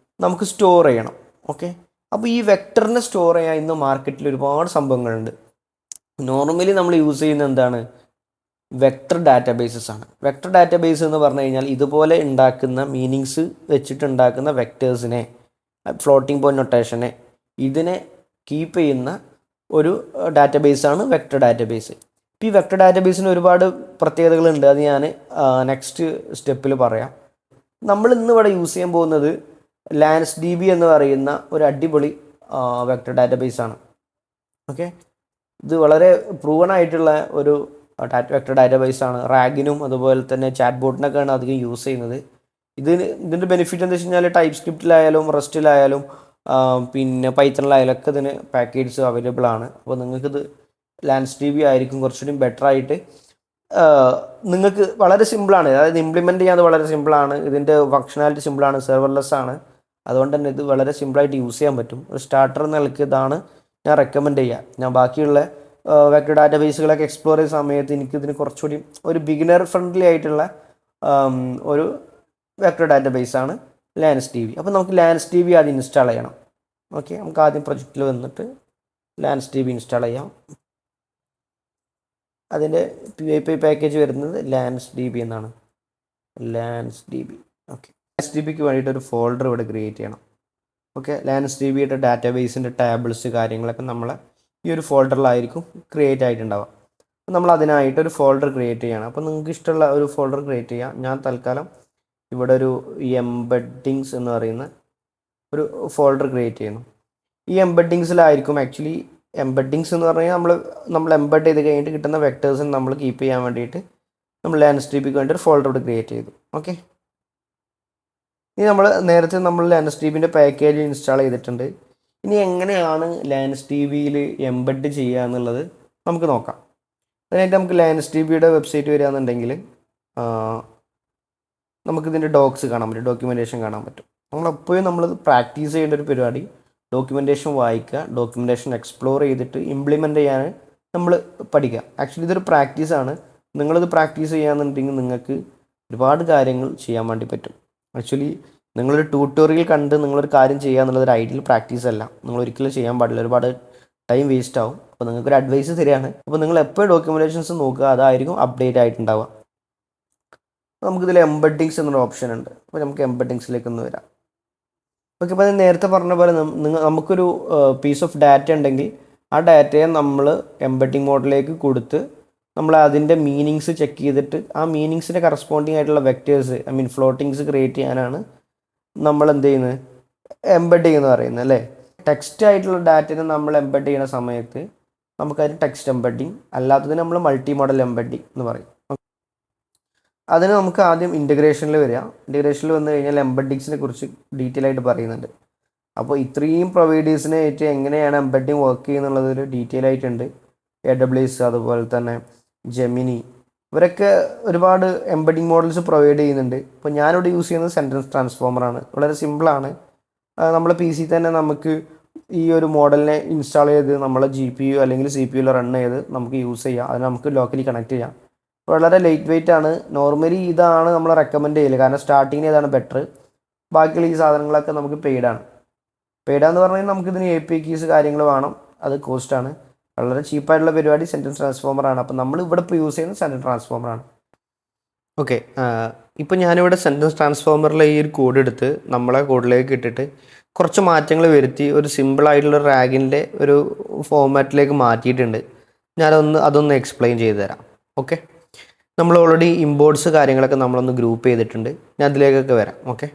നമുക്ക് സ്റ്റോർ ചെയ്യണം. ഓക്കെ, അപ്പോൾ ഈ വെക്ടറിനെ സ്റ്റോർ ചെയ്യാൻ ഇന്ന് മാർക്കറ്റിൽ ഒരുപാട് സംഭവങ്ങളുണ്ട്. നോർമലി നമ്മൾ യൂസ് ചെയ്യുന്ന എന്താണ്, വെക്ടർ ഡാറ്റാബേസസ് ആണ്. വെക്ടർ ഡാറ്റാബേസ് എന്ന് പറഞ്ഞു കഴിഞ്ഞാൽ ഇതുപോലെ ഉണ്ടാക്കുന്ന മീനിങ്സ് വെച്ചിട്ടുണ്ടാക്കുന്ന വെക്റ്റേഴ്സിനെ, ഫ്ലോട്ടിംഗ് പോയിന്റ് നൊട്ടേഷനെ, ഇതിനെ കീപ്പ് ചെയ്യുന്ന ഒരു ഡാറ്റാബേസാണ് വെക്ടർ ഡാറ്റാബേസ്. ഇപ്പോൾ ഈ വെക്ടർ ഡാറ്റാബേസിന് ഒരുപാട് പ്രത്യേകതകളുണ്ട്. അത് ഞാൻ നെക്സ്റ്റ് സ്റ്റെപ്പിൽ പറയാം. നമ്മൾ ഇന്ന് ഇവിടെ യൂസ് ചെയ്യാൻ പോകുന്നത് LANSDB എന്ന് പറയുന്ന ഒരു അടിപൊളി വെക്ടർ ഡാറ്റാബേസാണ്. ഓക്കെ, ഇത് വളരെ പ്രൂവൺ ആയിട്ടുള്ള ഒരു വെക്ടർ ഡാറ്റാബേസാണ്. റാഗിനും അതുപോലെ തന്നെ ചാറ്റ് ബോട്ടിനൊക്കെയാണ് അധികം യൂസ് ചെയ്യുന്നത്. ഇതിൻ്റെ ബെനിഫിറ്റ് എന്താ വെച്ച് കഴിഞ്ഞാൽ ടൈപ്പ് സ്ക്രിപ്റ്റിലായാലും റസ്റ്റിലായാലും പിന്നെ പൈത്തണിലായാലും ഒക്കെ ഇതിന് പാക്കേജസ് അവൈലബിൾ ആണ്. അപ്പോൾ നിങ്ങൾക്കിത് LANSDB ആയിരിക്കും കുറച്ചുകൂടി ബെറ്റർ ആയിട്ട്. നിങ്ങൾക്ക് വളരെ സിമ്പിളാണ്, അതായത് ഇംപ്ലിമെൻറ്റ് ചെയ്യാൻ വളരെ സിമ്പിളാണ്. ഇതിൻ്റെ ഫങ്ഷനാലിറ്റി സിമ്പിളാണ്, സെർവർലെസ് ആണ്. അതുകൊണ്ട് തന്നെ ഇത് വളരെ സിമ്പിളായിട്ട് യൂസ് ചെയ്യാൻ പറ്റും. ഒരു സ്റ്റാർട്ടർ നിലയ്ക്ക് ഇതാണ് ഞാൻ റെക്കമെൻഡ് ചെയ്യുക. ഞാൻ ബാക്കിയുള്ള വെക്ടർ ഡാറ്റാബേസുകളൊക്കെ എക്സ്പ്ലോർ ചെയ്യുന്ന സമയത്ത് എനിക്കിതിന് കുറച്ചുകൂടി ഒരു ബിഗിനർ ഫ്രണ്ട്ലി ആയിട്ടുള്ള ഒരു വെക്ടർ ഡാറ്റാബേസാണ് LANSDB. അപ്പോൾ നമുക്ക് LANSDB ആദ്യം ഇൻസ്റ്റാൾ ചെയ്യണം. ഓക്കെ, നമുക്ക് ആദ്യം പ്രൊജക്റ്റിൽ വന്നിട്ട് LANSDB ഇൻസ്റ്റാൾ ചെയ്യാം. അതിൻ്റെ PyPy പാക്കേജ് വരുന്നത് LANSDB എന്നാണ്. LANSDB. ഓക്കെ, LANSDBക്ക് വേണ്ടിയിട്ട് ഒരു ഫോൾഡർ ഇവിടെ ക്രിയേറ്റ് ചെയ്യണം. ഓക്കെ, LANSDBയുടെ ഡാറ്റാബേസിൻ്റെ ടേബിൾസ് കാര്യങ്ങളൊക്കെ നമ്മളെ ഈ ഒരു ഫോൾഡറിലായിരിക്കും ക്രിയേറ്റ് ആയിട്ടുണ്ടാവുക. അപ്പോൾ നമ്മൾ അതിനായിട്ടൊരു ഫോൾഡർ ക്രിയേറ്റ് ചെയ്യണം. അപ്പോൾ നിങ്ങൾക്ക് ഇഷ്ടമുള്ള ഒരു ഫോൾഡർ ക്രിയേറ്റ് ചെയ്യാം. ഞാൻ തൽക്കാലം ഇവിടെ ഒരു എംബഡിങ്സ് എന്ന് പറയുന്ന ഒരു ഫോൾഡർ ക്രിയേറ്റ് ചെയ്യുന്നു. ഈ എംബഡിങ്സിലായിരിക്കും ആക്ച്വലി എംബഡിങ്സ് എന്ന് പറഞ്ഞു കഴിഞ്ഞാൽ നമ്മൾ എംബഡ് ചെയ്ത് കഴിഞ്ഞിട്ട് കിട്ടുന്ന വെക്ടേഴ്സിന് നമ്മൾ കീപ്പ് ചെയ്യാൻ വേണ്ടിയിട്ട് നമ്മൾ LANSDBക്ക് വേണ്ടി ഒരു ഫോൾഡർ ഇവിടെ ക്രിയേറ്റ് ചെയ്തു. ഓക്കെ, ഇനി നേരത്തെ നമ്മൾ LANSDBൻ്റെ പാക്കേജ് ഇൻസ്റ്റാൾ ചെയ്തിട്ടുണ്ട്. ഇനി എങ്ങനെയാണ് LANSDBയിൽ എംബഡ് ചെയ്യുക എന്നുള്ളത് നമുക്ക് നോക്കാം. അതിനായിട്ട് നമുക്ക് LANSDBയുടെ വെബ്സൈറ്റ് വരികയാണെന്നുണ്ടെങ്കിൽ നമുക്കിതിൻ്റെ ഡോക്സ് കാണാൻ പറ്റും, ഡോക്യുമെൻറ്റേഷൻ കാണാൻ പറ്റും. നമ്മളെപ്പോഴും നമ്മൾ പ്രാക്ടീസ് ചെയ്യേണ്ട ഒരു പരിപാടി ഡോക്യുമെൻറ്റേഷൻ വായിക്കുക, ഡോക്യുമെൻറ്റേഷൻ എക്സ്പ്ലോർ ചെയ്തിട്ട് ഇംപ്ലിമെൻ്റ് ചെയ്യാൻ നമ്മൾ പഠിക്കുക. ആക്ച്വലി ഇതൊരു പ്രാക്ടീസാണ്. നിങ്ങളിത് പ്രാക്ടീസ് ചെയ്യുകയാണെന്നുണ്ടെങ്കിൽ നിങ്ങൾക്ക് ഒരുപാട് കാര്യങ്ങൾ ചെയ്യാൻ വേണ്ടി പറ്റും. ആക്ച്വലി നിങ്ങളൊരു ട്യൂട്ടോറിയൽ കണ്ട് നിങ്ങളൊരു കാര്യം ചെയ്യുക എന്നുള്ളത് ഒരു ഐഡിയൽ പ്രാക്ടീസ് അല്ല. നിങ്ങൾ ഒരിക്കലും ചെയ്യാൻ പാടില്ല, ഒരുപാട് ടൈം വേസ്റ്റ് ആവും. അപ്പോൾ നിങ്ങൾക്കൊരു അഡ്വൈസ് തരികയാണ്. അപ്പോൾ നിങ്ങൾ എപ്പോഴും ഡോക്യുമെൻറ്റേഷൻസ് നോക്കുക, അതായിരിക്കും അപ്ഡേറ്റ് ആയിട്ടുണ്ടാവുക. നമുക്കിതിൽ എംബഡിങ്സ് എന്നൊരു ഓപ്ഷൻ ഉണ്ട്. അപ്പോൾ നമുക്ക് എംബഡിങ്സിലേക്ക് ഒന്ന് വരാം. ഓക്കെ, അപ്പോൾ നേരത്തെ പറഞ്ഞ പോലെ നമുക്കൊരു പീസ് ഓഫ് ഡാറ്റ ഉണ്ടെങ്കിൽ ആ ഡാറ്റയെ നമ്മൾ എംബഡിങ് മോഡലിലേക്ക് കൊടുത്ത് നമ്മൾ അതിൻ്റെ മീനിങ്സ് ചെക്ക് ചെയ്തിട്ട് ആ മീനിങ്സിൻ്റെ കറസ്പോണ്ടിങ് ആയിട്ടുള്ള വെക്റ്റേഴ്സ് ഫ്ലോട്ടിങ്സ് ക്രിയേറ്റ് ചെയ്യാനാണ് നമ്മൾ എന്ത് ചെയ്യുന്നത്, എംബഡിങ് എന്ന് പറയുന്നത് അല്ലേ. ടെക്സ്റ്റ് ആയിട്ടുള്ള ഡാറ്റയെ നമ്മൾ എംബഡ് ചെയ്യുന്ന സമയത്ത് നമുക്കതിന് ടെക്സ്റ്റ് എംബഡിങ്, അല്ലാത്തതിന് നമ്മൾ മൾട്ടി മോഡൽ എംബഡിങ് എന്ന് പറയും. അതിന് നമുക്ക് ആദ്യം ഇൻ്റഗ്രേഷനിൽ വരിക. ഇൻ്റഗ്രേഷനിൽ വന്നു കഴിഞ്ഞാൽ എംബഡിങ്സിനെ കുറിച്ച് ഡീറ്റെയിൽ ആയിട്ട് പറയുന്നുണ്ട്. അപ്പോൾ ഇത്രയും പ്രൊവൈഡേഴ്സിനെ ആയിട്ട് എങ്ങനെയാണ് എംബഡിങ് വർക്ക് ചെയ്യുന്നുള്ളതൊരു ഡീറ്റെയിൽ ആയിട്ടുണ്ട്. AWS അതുപോലെ തന്നെ ജെമിനി, ഇവരൊക്കെ ഒരുപാട് എംബഡിങ് മോഡൽസ് പ്രൊവൈഡ് ചെയ്യുന്നുണ്ട്. ഇപ്പോൾ ഞാനിവിടെ യൂസ് ചെയ്യുന്നത് സെൻറ്റൻസ് ട്രാൻസ്ഫോമറാണ്. വളരെ സിമ്പിളാണ്. നമ്മളെ PC തന്നെ നമുക്ക് ഈ ഒരു മോഡലിനെ ഇൻസ്റ്റാൾ ചെയ്ത് നമ്മളെ GPU അല്ലെങ്കിൽ CPU റൺ ചെയ്ത് നമുക്ക് യൂസ് ചെയ്യാം. അത് നമുക്ക് ലോക്കലി കണക്ട് ചെയ്യാം. വളരെ ലൈറ്റ് വെയിറ്റ് ആണ്. നോർമലി ഇതാണ് നമ്മൾ റെക്കമെൻഡ് ചെയ്യല്, കാരണം സ്റ്റാർട്ടിങ്ങിന് ഇതാണ് ബെറ്റർ. ബാക്കിയുള്ള ഈ സാധനങ്ങളൊക്കെ നമുക്ക് പെയ്ഡാണ്. പെയ്ഡാന്ന് പറഞ്ഞു കഴിഞ്ഞാൽ നമുക്കിതിന് API കീസ് കാര്യങ്ങൾ വേണം, അത് കോസ്റ്റാണ്. വളരെ ചീപ്പായിട്ടുള്ള പരിപാടി സെൻറ്റൻസ് ട്രാൻസ്ഫോമറാണ്. അപ്പോൾ നമ്മൾ ഇവിടെ ഇപ്പോൾ യൂസ് ചെയ്യുന്നത് സെൻറ്റൻസ് ട്രാൻസ്ഫോമറാണ്. ഓക്കെ, ഇപ്പോൾ ഞാനിവിടെ സെൻറ്റൻസ് ട്രാൻസ്ഫോമറിലെ ഈ ഒരു കോഡ് എടുത്ത് നമ്മളെ കോഡിലേക്ക് ഇട്ടിട്ട് കുറച്ച് മാറ്റങ്ങൾ വരുത്തി ഒരു സിമ്പിളായിട്ടുള്ള റാഗിൻ്റെ ഒരു ഫോമാറ്റിലേക്ക് മാറ്റിയിട്ടുണ്ട്. അതൊന്ന് എക്സ്പ്ലെയിൻ ചെയ്ത് തരാം. ഓക്കെ, നമ്മൾ ഓൾറെഡി ഇമ്പോർട്ട്സ് കാര്യങ്ങളൊക്കെ നമ്മളൊന്ന് ഗ്രൂപ്പ് ചെയ്തിട്ടുണ്ട്. ഞാൻ അതിലേക്കൊക്കെ വരാം. ഓക്കെ,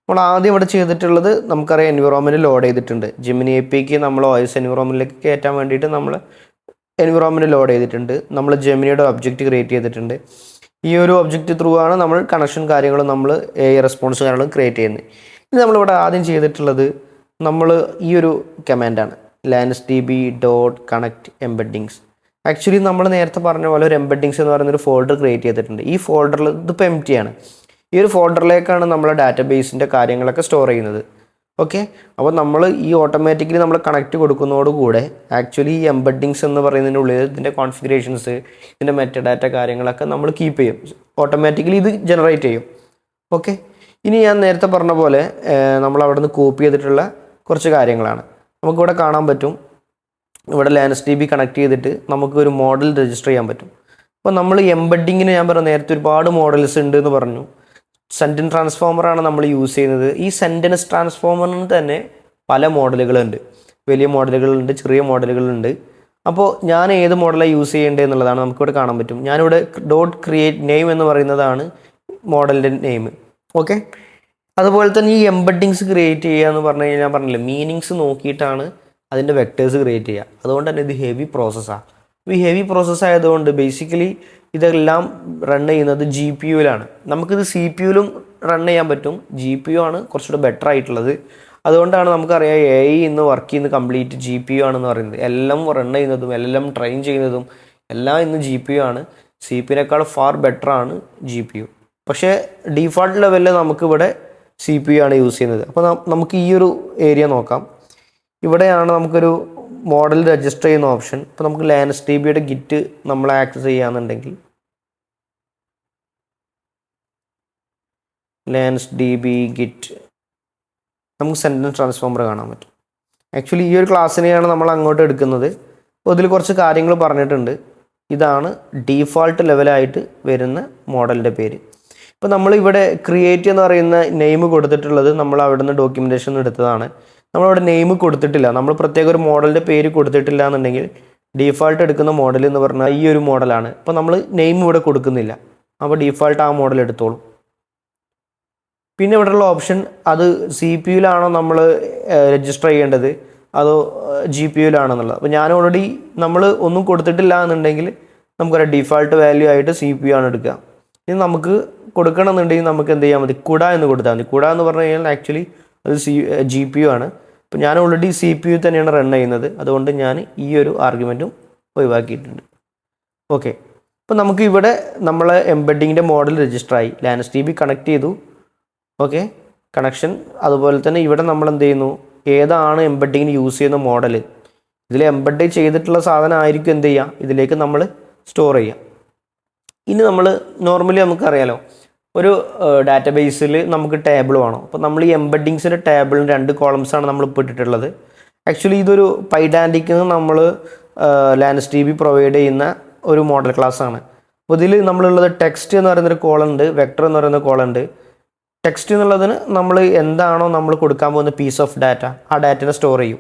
നമ്മൾ ആദ്യം ഇവിടെ ചെയ്തിട്ടുള്ളത് നമുക്കറിയാം എൻവിറോൺമെൻറ്റ് ലോഡ് ചെയ്തിട്ടുണ്ട്. ജെമിനി APIക്ക് നമ്മൾ OS എൻവിറോൺമെൻറ്റിലേക്ക് കയറ്റാൻ വേണ്ടിയിട്ട് നമ്മൾ എൻവിറോൺമെൻറ്റ് ലോഡ് ചെയ്തിട്ടുണ്ട്. നമ്മൾ ജെമിനിയുടെ ഒബ്ജക്റ്റ് ക്രിയേറ്റ് ചെയ്തിട്ടുണ്ട്. ഈ ഒരു ഒബ്ജക്റ്റ് ത്രൂ ആണ് നമ്മൾ കണക്ഷൻ കാര്യങ്ങളും നമ്മൾ AI റെസ്പോൺസ് കാര്യങ്ങളും ക്രിയേറ്റ് ചെയ്യുന്നത്. ഇത് നമ്മളിവിടെ ആദ്യം ചെയ്തിട്ടുള്ളത് നമ്മൾ ഈ ഒരു കമാൻഡാണ്. lansdb.connect embeddings. ആക്ച്വലി നമ്മൾ നേരത്തെ പറഞ്ഞ പോലെ ഒരു എംബെഡിങ്സ് എന്ന് പറയുന്ന ഒരു ഫോൾഡർ ക്രിയേറ്റ് ചെയ്തിട്ടുണ്ട്. ഈ ഫോൾഡറിൽ ഇതിപ്പോൾ എം ടി ആണ്. ഈ ഒരു ഫോൾഡറിലേക്കാണ് നമ്മൾ ഡാറ്റാബേസിൻ്റെ കാര്യങ്ങളൊക്കെ സ്റ്റോർ ചെയ്യുന്നത്. ഓക്കെ, അപ്പോൾ നമ്മൾ ഈ ഓട്ടോമാറ്റിക്കലി നമ്മൾ കണക്റ്റ് കൊടുക്കുന്നതോടുകൂടെ ആക്ച്വലി ഈ എംബെഡിങ്സ് എന്ന് പറയുന്നതിൻ്റെ ഉള്ളിൽ ഇതിൻ്റെ കോൺഫിഗറേഷൻസ്, ഇതിൻ്റെ മെറ്റഡാറ്റ കാര്യങ്ങളൊക്കെ നമ്മൾ കീപ്പ് ചെയ്യും. ഓട്ടോമാറ്റിക്കലി ഇത് ജനറേറ്റ് ചെയ്യും. ഓക്കെ, ഇനി ഞാൻ നേരത്തെ പറഞ്ഞ പോലെ നമ്മൾ അവിടെ നിന്ന് കോപ്പി ചെയ്തിട്ടുള്ള കുറച്ച് കാര്യങ്ങളാണ്. നമുക്കിവിടെ കാണാൻ പറ്റും. ഇവിടെ lansdb കണക്ട് ചെയ്തിട്ട് നമുക്ക് ഒരു മോഡൽ രജിസ്റ്റർ ചെയ്യാൻ പറ്റും. അപ്പോൾ നമ്മൾ എംബെഡിങ്ങിന് ഞാൻ പറഞ്ഞു നേരത്തെ ഒരുപാട് മോഡൽസ് ഉണ്ട് എന്ന് പറഞ്ഞു. സെൻറ്റൻസ് ട്രാൻസ്ഫോമറാണ് നമ്മൾ യൂസ് ചെയ്യുന്നത്. ഈ സെൻറ്റൻസ് ട്രാൻസ്ഫോമറിന് തന്നെ പല മോഡലുകളുണ്ട്. വലിയ മോഡലുകളുണ്ട്, ചെറിയ മോഡലുകളുണ്ട്. അപ്പോൾ ഞാൻ ഏത് മോഡലാണ് യൂസ് ചെയ്യേണ്ടത് എന്നുള്ളതാണ് നമുക്കിവിടെ കാണാൻ പറ്റും. ഞാനിവിടെ .create name എന്ന് പറയുന്നതാണ് മോഡലിൻ്റെ നെയിം. ഓക്കെ, അതുപോലെ തന്നെ ഈ എംബെഡിങ്സ് ക്രിയേറ്റ് ചെയ്യുക എന്ന് പറഞ്ഞു കഴിഞ്ഞാൽ ഞാൻ പറഞ്ഞില്ലേ, മീനിങ്സ് നോക്കിയിട്ടാണ് അതിൻ്റെ വെക്ടേഴ്സ് ക്രിയേറ്റ് ചെയ്യുക. അതുകൊണ്ട് തന്നെ ഇത് ഹെവി പ്രോസസ്സാണ്. ഈ ഹെവി പ്രോസസ്സ് ആയതുകൊണ്ട് ബേസിക്കലി ഇതെല്ലാം റൺ ചെയ്യുന്നത് ജി പി യുവിലാണ്. നമുക്കിത് സി പി യുവിലും റൺ ചെയ്യാൻ പറ്റും. ജി പി യു ആണ് കുറച്ചുകൂടെ ബെറ്റർ ആയിട്ടുള്ളത്. അതുകൊണ്ടാണ് നമുക്കറിയാം എ ഐ ഇന്ന് വർക്ക് ചെയ്യുന്നത് കംപ്ലീറ്റ് ജി പി യു ആണെന്ന് പറയുന്നത്. എല്ലാം റൺ ചെയ്യുന്നതും എല്ലാം ട്രെയിൻ ചെയ്യുന്നതും എല്ലാം ഇന്ന് ജി പി യു ആണ്. സി പി യുനേക്കാൾ ഫാർ ബെറ്റർ ആണ് ജി പി യു. പക്ഷേ ഡീഫോൾട്ട് ലെവലിൽ നമുക്കിവിടെ സി പി യു ആണ് യൂസ് ചെയ്യുന്നത്. അപ്പോൾ നമുക്ക് ഈ ഒരു ഏരിയ നോക്കാം. ഇവിടെയാണ് നമുക്കൊരു മോഡൽ രജിസ്റ്റർ ചെയ്യുന്ന ഓപ്ഷൻ. ഇപ്പോൾ നമുക്ക് lansdbയുടെ ഗിറ്റ് നമ്മൾ ആക്സസ് ചെയ്യുകയാണെന്നുണ്ടെങ്കിൽ lansdb git നമുക്ക് സെൻറ്റൻസ് ട്രാൻസ്ഫോമർ കാണാൻ പറ്റും. ആക്ച്വലി ഈ ഒരു ക്ലാസ്സിനെയാണ് നമ്മൾ അങ്ങോട്ട് എടുക്കുന്നത്. അപ്പോൾ ഇതിൽ കുറച്ച് കാര്യങ്ങൾ പറഞ്ഞിട്ടുണ്ട്. ഇതാണ് ഡീഫോൾട്ട് ലെവലായിട്ട് വരുന്ന മോഡലിൻ്റെ പേര്. ഇപ്പോൾ നമ്മൾ ഇവിടെ ക്രിയേറ്റ് എന്ന് പറയുന്ന നെയിം കൊടുത്തിട്ടുള്ളത് നമ്മൾ അവിടെ നിന്ന് ഡോക്യുമെൻറ്റേഷൻ എടുത്തതാണ്. നമ്മളവിടെ നെയിം കൊടുത്തിട്ടില്ല. നമ്മൾ പ്രത്യേക ഒരു മോഡലിൻ്റെ പേര് കൊടുത്തിട്ടില്ല എന്നുണ്ടെങ്കിൽ ഡീഫോൾട്ട് എടുക്കുന്ന മോഡൽ എന്ന് പറഞ്ഞാൽ ഈ ഒരു മോഡലാണ്. അപ്പോൾ നമ്മൾ നെയിം ഇവിടെ കൊടുക്കുന്നില്ല. അപ്പോൾ ഡീഫോൾട്ട് ആ മോഡൽ എടുത്തോളും. പിന്നെ ഇവിടെയുള്ള ഓപ്ഷൻ അത് സി പി യുയിലാണോ നമ്മൾ രജിസ്റ്റർ ചെയ്യേണ്ടത് അതോ ജി പി യുയിലാണെന്നുള്ളത്. അപ്പോൾ ഞാൻ ഓൾറെഡി നമ്മൾ ഒന്നും കൊടുത്തിട്ടില്ല എന്നുണ്ടെങ്കിൽ നമുക്കൊരു ഡീഫോൾട്ട് വാല്യൂ ആയിട്ട് സി പി യു ആണ് എടുക്കുക. ഇനി നമുക്ക് കൊടുക്കണമെന്നുണ്ടെങ്കിൽ നമുക്ക് എന്ത് ചെയ്യാൻ മതി, കുട എന്ന് കൊടുത്താൽ മതി. കുട എന്ന് പറഞ്ഞു കഴിഞ്ഞാൽ ആക്ച്വലി അത് ജി പി യു ആണ്. അപ്പോൾ ഞാൻ ഓൾറെഡി സി പി യു തന്നെയാണ് റൺ ചെയ്യുന്നത്. അതുകൊണ്ട് ഞാൻ ഈ ഒരു ആർഗ്യുമെൻറ്റും ഒഴിവാക്കിയിട്ടുണ്ട്. ഓക്കെ, അപ്പോൾ നമുക്ക് ഇവിടെ നമ്മൾ എംബെഡിങ്ങിൻ്റെ മോഡൽ രജിസ്റ്ററായി, lansdb കണക്ട് ചെയ്തു. Okay, connection. അതുപോലെ തന്നെ ഇവിടെ നമ്മൾ എന്ത് ചെയ്യുന്നു, ഏതാണ് എംബെഡിങ്ങിന് യൂസ് ചെയ്യുന്ന മോഡൽ, ഇതിൽ എംബെഡ് ചെയ്തിട്ടുള്ള സാധനം ആയിരിക്കും എന്ത് ചെയ്യുക, ഇതിലേക്ക് നമ്മൾ സ്റ്റോർ ചെയ്യുക. ഇനി നമ്മൾ നോർമലി നമുക്കറിയാലോ ഒരു ഡാറ്റാബേസിൽ നമുക്ക് ടേബിൾ വേണം. അപ്പോൾ നമ്മൾ ഈ എംബെഡിങ്സിൻ്റെ ടേബിളിന് 2 കോളംസാണ് നമ്മൾ ഇപ്പോൾ ഇട്ടിട്ടുള്ളത്. ആക്ച്വലി ഇതൊരു പൈഡാൻറ്റിക്ക് നമ്മൾ lansdb പ്രൊവൈഡ് ചെയ്യുന്ന ഒരു മോഡൽ ക്ലാസ് ആണ്. അപ്പോൾ ഇതിൽ നമ്മളുള്ളത് ടെക്സ്റ്റ് എന്ന് പറയുന്നൊരു കോളം ഉണ്ട്, വെക്ടർ എന്ന് പറയുന്ന കോളം ഉണ്ട്. ടെക്സ്റ്റ് എന്നുള്ളതിന് നമ്മൾ എന്താണോ നമ്മൾ കൊടുക്കാൻ പോകുന്ന പീസ് ഓഫ് ഡാറ്റ, ആ ഡാറ്റനെ സ്റ്റോർ ചെയ്യും.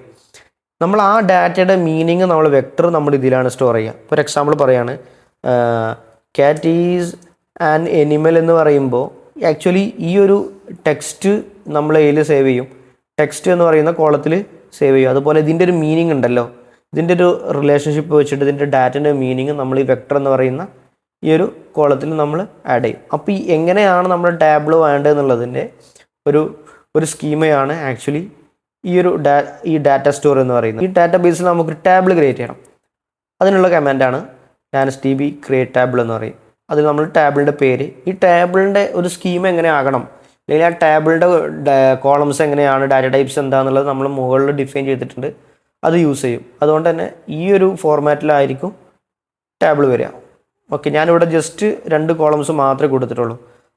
നമ്മൾ ആ ഡാറ്റയുടെ മീനിങ് നമ്മൾ വെക്ടർ നമ്മൾ ഇതിലാണ് സ്റ്റോർ ചെയ്യുക. ഫോർ എക്സാമ്പിൾ പറയാണ് ക്യാറ്റ് ഈസ് ആൻ എനിമൽ എന്ന് പറയുമ്പോൾ ആക്ച്വലി ഈ ഒരു ടെക്സ്റ്റ് നമ്മൾ ഇതിൽ സേവ് ചെയ്യും, ടെക്സ്റ്റ് എന്ന് പറയുന്ന കോളത്തിൽ സേവ് ചെയ്യും. അതുപോലെ ഇതിൻ്റെ ഒരു മീനിങ് ഉണ്ടല്ലോ, ഇതിൻ്റെ ഒരു റിലേഷൻഷിപ്പ് വെച്ചിട്ട് ഇതിൻ്റെ ഡാറ്റൻ്റെ മീനിങ് നമ്മൾ ഈ വെക്ടർ എന്ന് പറയുന്ന ഈ ഒരു കോളത്തിൽ നമ്മൾ ആഡ് ചെയ്യും. അപ്പോൾ ഈ എങ്ങനെയാണ് നമ്മൾ ടാബിൾ വേണ്ടതെന്നുള്ളതിൻ്റെ ഒരു സ്കീമയാണ് ആക്ച്വലി ഈ ഡാറ്റ സ്റ്റോർ എന്ന് പറയുന്നത്. ഈ ഡാറ്റാ ബേസിൽ നമുക്കൊരു ടാബിൾ ക്രിയേറ്റ് ചെയ്യണം. അതിനുള്ള കമാൻഡാണ് lansdb create table എന്ന് പറയും. അതിൽ നമ്മൾ ടാബിളിൻ്റെ പേര്, ഈ ടാബിളിൻ്റെ ഒരു സ്കീം എങ്ങനെ ആകണം, അല്ലെങ്കിൽ ആ ടാബിളിൻ്റെ കോളംസ് എങ്ങനെയാണ്, ഡാറ്റ ടൈപ്സ് എന്താണെന്നുള്ളത് നമ്മൾ മുകളിൽ ഡിഫൈൻ ചെയ്തിട്ടുണ്ട്, അത് യൂസ് ചെയ്യും. അതുകൊണ്ട് തന്നെ ഈ ഒരു ഫോർമാറ്റിലായിരിക്കും ടാബിൾ വരിക. ഓക്കെ, ഞാനിവിടെ ജസ്റ്റ് 2 കോളംസ് മാത്രമേ കൊടുത്തിട്ടുള്ളൂ.